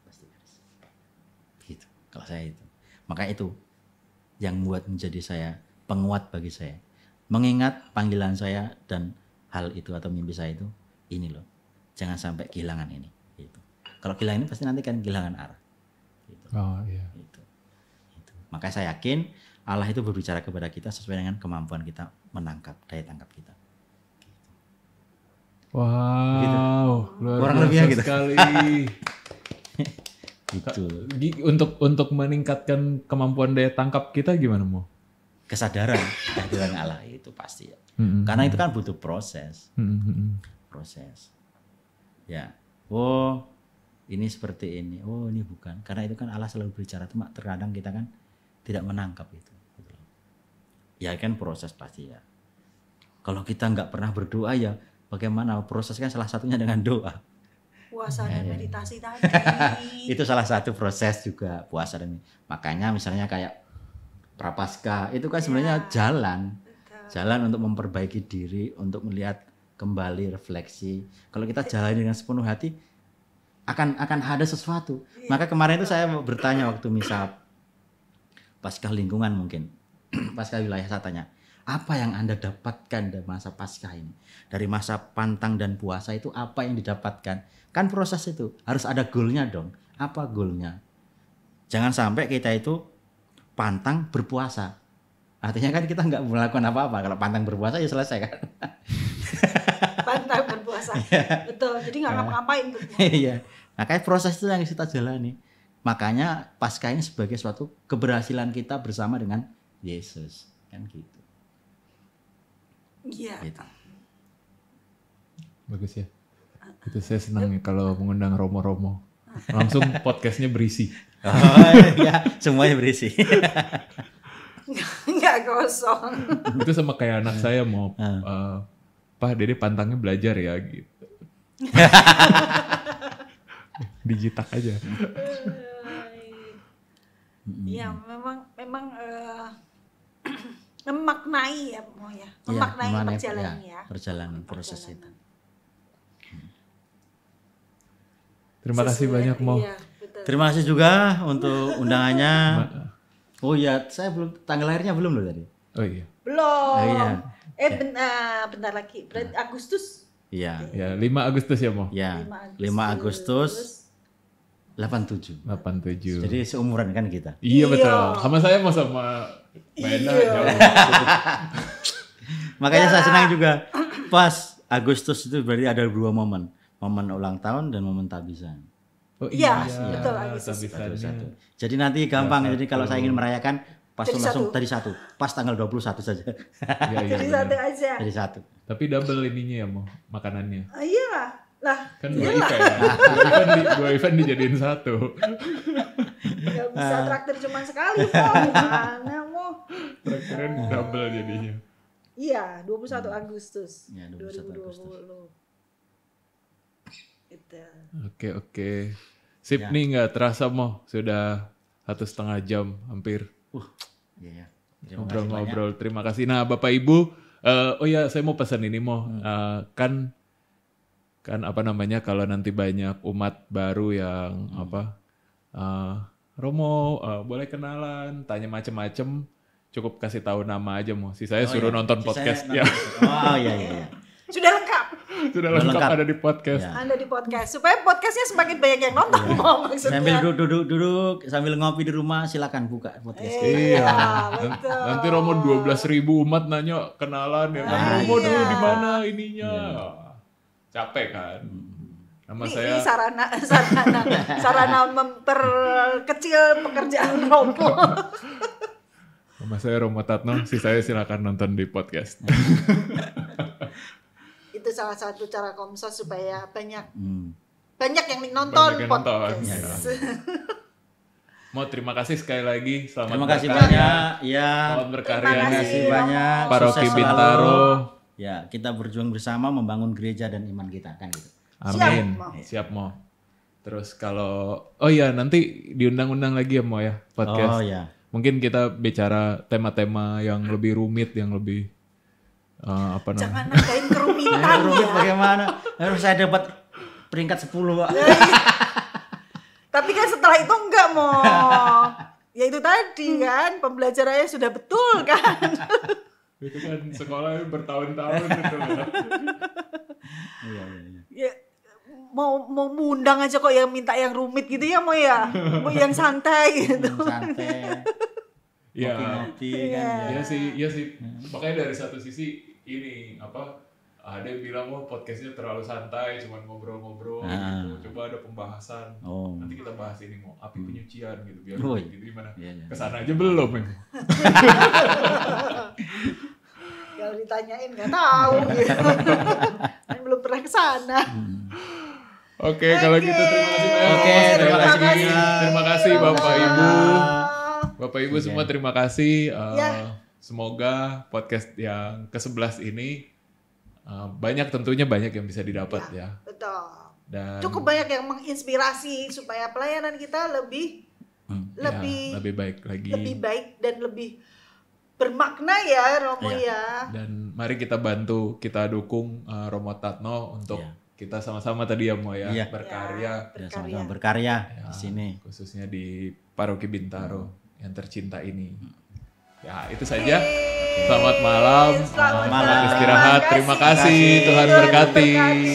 Pasti beres. Gitu. Kalau saya itu. Maka itu yang membuat menjadi saya penguat bagi saya. Mengingat panggilan saya dan hal itu atau mimpi saya itu, ini loh. Jangan sampai kehilangan ini. Gitu. Kalau kehilangan ini pasti nanti kan kehilangan arah. Gitu. Oh iya. Gitu. Maka saya yakin Allah itu berbicara kepada kita sesuai dengan kemampuan kita menangkap, daya tangkap kita. Wow, gitu. Luar kurang biasa lebihnya gitu. Sekali. Gitu. Untuk meningkatkan kemampuan daya tangkap kita gimana Mo? Kesadaran kehadiran Allah itu pasti ya. Karena itu kan butuh proses. Proses. Ya. Oh, ini seperti ini. Oh, ini bukan. Karena itu kan Allah selalu berbicara, cuma terkadang kita kan tidak menangkap itu. Ya kan proses pasti ya. Kalau kita nggak pernah berdoa ya bagaimana? Proses kan salah satunya dengan doa. Puasa dan meditasi tadi. Itu salah satu proses juga, puasa dan makanya misalnya kayak Prapaskah itu kan sebenarnya jalan untuk memperbaiki diri, untuk melihat kembali refleksi. Kalau kita jalani dengan sepenuh hati akan ada sesuatu. Maka kemarin itu saya bertanya waktu misa Paskah lingkungan mungkin, Paskah wilayah, saya tanya, apa yang Anda dapatkan dari masa Paskah ini? Dari masa pantang dan puasa itu apa yang didapatkan? Kan proses itu harus ada goalnya dong. Apa goalnya? Jangan sampai kita itu pantang berpuasa. Artinya kan kita nggak melakukan apa-apa. Kalau pantang berpuasa ya selesai kan. Pantang berpuasa. Betul. Jadi nggak ngapa-ngapain. Iya. Makanya proses itu yang kita jalani. Makanya Paskah ini sebagai suatu keberhasilan kita bersama dengan Yesus. Kan gitu. Iya. Gitu. Bagus ya. Itu saya senang ya kalau mengundang Romo-Romo. Langsung podcastnya berisi. Oh iya, semuanya berisi. Nggak kosong. Itu sama kayak anak saya mau, Pak Dede pantangnya belajar ya gitu. Digitak aja. Ya memang memaknai ya, memaknai perjalanan ya. Perjalanan proses itu. Terima kasih banyak Mo. Iya, betul. Terima kasih juga untuk undangannya. Oh iya, saya belum tanggal lahirnya belum loh tadi. Oh iya. Belum. Oh, iya. Bentar lagi. Berarti Agustus. Iya. Ya, 5 Agustus ya Mo. Ya, 5 Agustus 87. 87. Jadi seumuran kan kita. Iya betul. Sama saya mau sama Mbak Ena. Makanya saya senang juga pas Agustus itu berarti ada 2 momen. Momen ulang tahun dan momen tabisan. Oh iya, betul Agustus. Tabisannya. Jadi nanti gampang. Jadi kalau saya ingin merayakan pas Jadi langsung tadi 1. Pas tanggal 21 saja. Jadi satu aja. Jadi 1. Tapi double ininya ya Mo, makanannya. Iya lah. Kan 2 event. 2 event dijadiin 1. Gak bisa traktir cuma sekali kok. Gimana Mo? Traktirnya double jadinya. Iya, 21 Agustus Ya, 21 2020. Itu. Oke. Sip nih nggak terasa Mo, sudah 1,5 jam hampir. Iya. Ngobrol-ngobrol. Terima kasih. Nah Bapak Ibu, oh ya saya mau pesan ini Mo, kan apa namanya kalau nanti banyak umat baru yang Romo boleh kenalan, tanya macem-macem, cukup kasih tahu nama aja Mo. Saya suruh nonton podcast ya. Oh iya. Sudah lengkap. Sudah lengkap ada di podcast. Ya. Ada di podcast supaya podcastnya semakin banyak yang nonton Mo, maksudnya. Sambil duduk sambil ngopi di rumah silakan buka podcast. Iya. Betul. Nanti Romo 12.000 umat nanya kenalan ya kan. Romo dulu di mana ininya. Capek kan. Nama saya Ini sarana memperkecil pekerjaan Romo. Nama saya Romo Tatno, saya silakan nonton di podcast. Itu salah satu cara Komsos supaya banyak yang nonton Banyak yang podcast. Mau terima kasih sekali lagi. Selamat Terima kasih berkarya. banyak. Ya. Selamat berkarya. Terima Terima kasih banyak. Paroki Sukses selalu. Bintaro. Ya, kita berjuang bersama membangun gereja dan iman kita kan gitu. Amin. Siap, Mo. Siap Mo. Terus kalau nanti diundang-undang lagi ya Mo ya podcast. Oh ya. Mungkin kita bicara tema-tema yang lebih rumit, yang lebih apa namanya? Jangan nambahin kerumitan Rumit ya. bagaimana? Harus saya dapat peringkat 10, Pak. Tapi kan setelah itu enggak Mo. Ya itu tadi kan pembelajarannya sudah betul kan. Itu kan sekolah bertahun-tahun gitu loh. Iya. Ya, mau mengundang aja kok yang minta yang rumit gitu ya Mo ya. Mau yang santai gitu. Santai. Iya. Ngopi-ngopi kan. Iya sih. Makanya dari satu sisi ini ada yang bilang podcastnya terlalu santai, cuman ngobrol-ngobrol gitu. Coba ada pembahasan. Nanti kita bahas ini mau api penyucian gitu biar gitu gimana. Iya. Kesana aja belum ya. Kalau ditanyain nggak tahu gitu. Kan belum pernah ke sana. Oke, kalau gitu terima kasih banyak. Oke, terima kasih banyak. Terima kasih Bapak Ibu. Bapak Ibu Oke. semua terima kasih. Ya. Semoga podcast yang ke-11 ini tentunya banyak yang bisa didapat ya. Betul. Dan Cukup banyak yang menginspirasi supaya pelayanan kita lebih baik lagi. lebih baik dan lebih bermakna ya Romo ya. Dan mari kita bantu, kita dukung Romo Tatno untuk kita sama-sama tadi ya Mo ya, Iya. berkarya. Ya, sama-sama berkarya di sini. Khususnya di Paroki Bintaro yang tercinta ini. Ya, itu saja. Selamat malam. Selamat malam. Istirahat. Terima kasih. Tuhan berkati.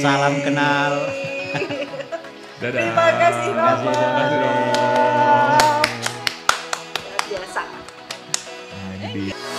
Salam kenal. Dadah. Terima kasih Romo. Terima kasih, Romo. Biasa. Nah, ini dia.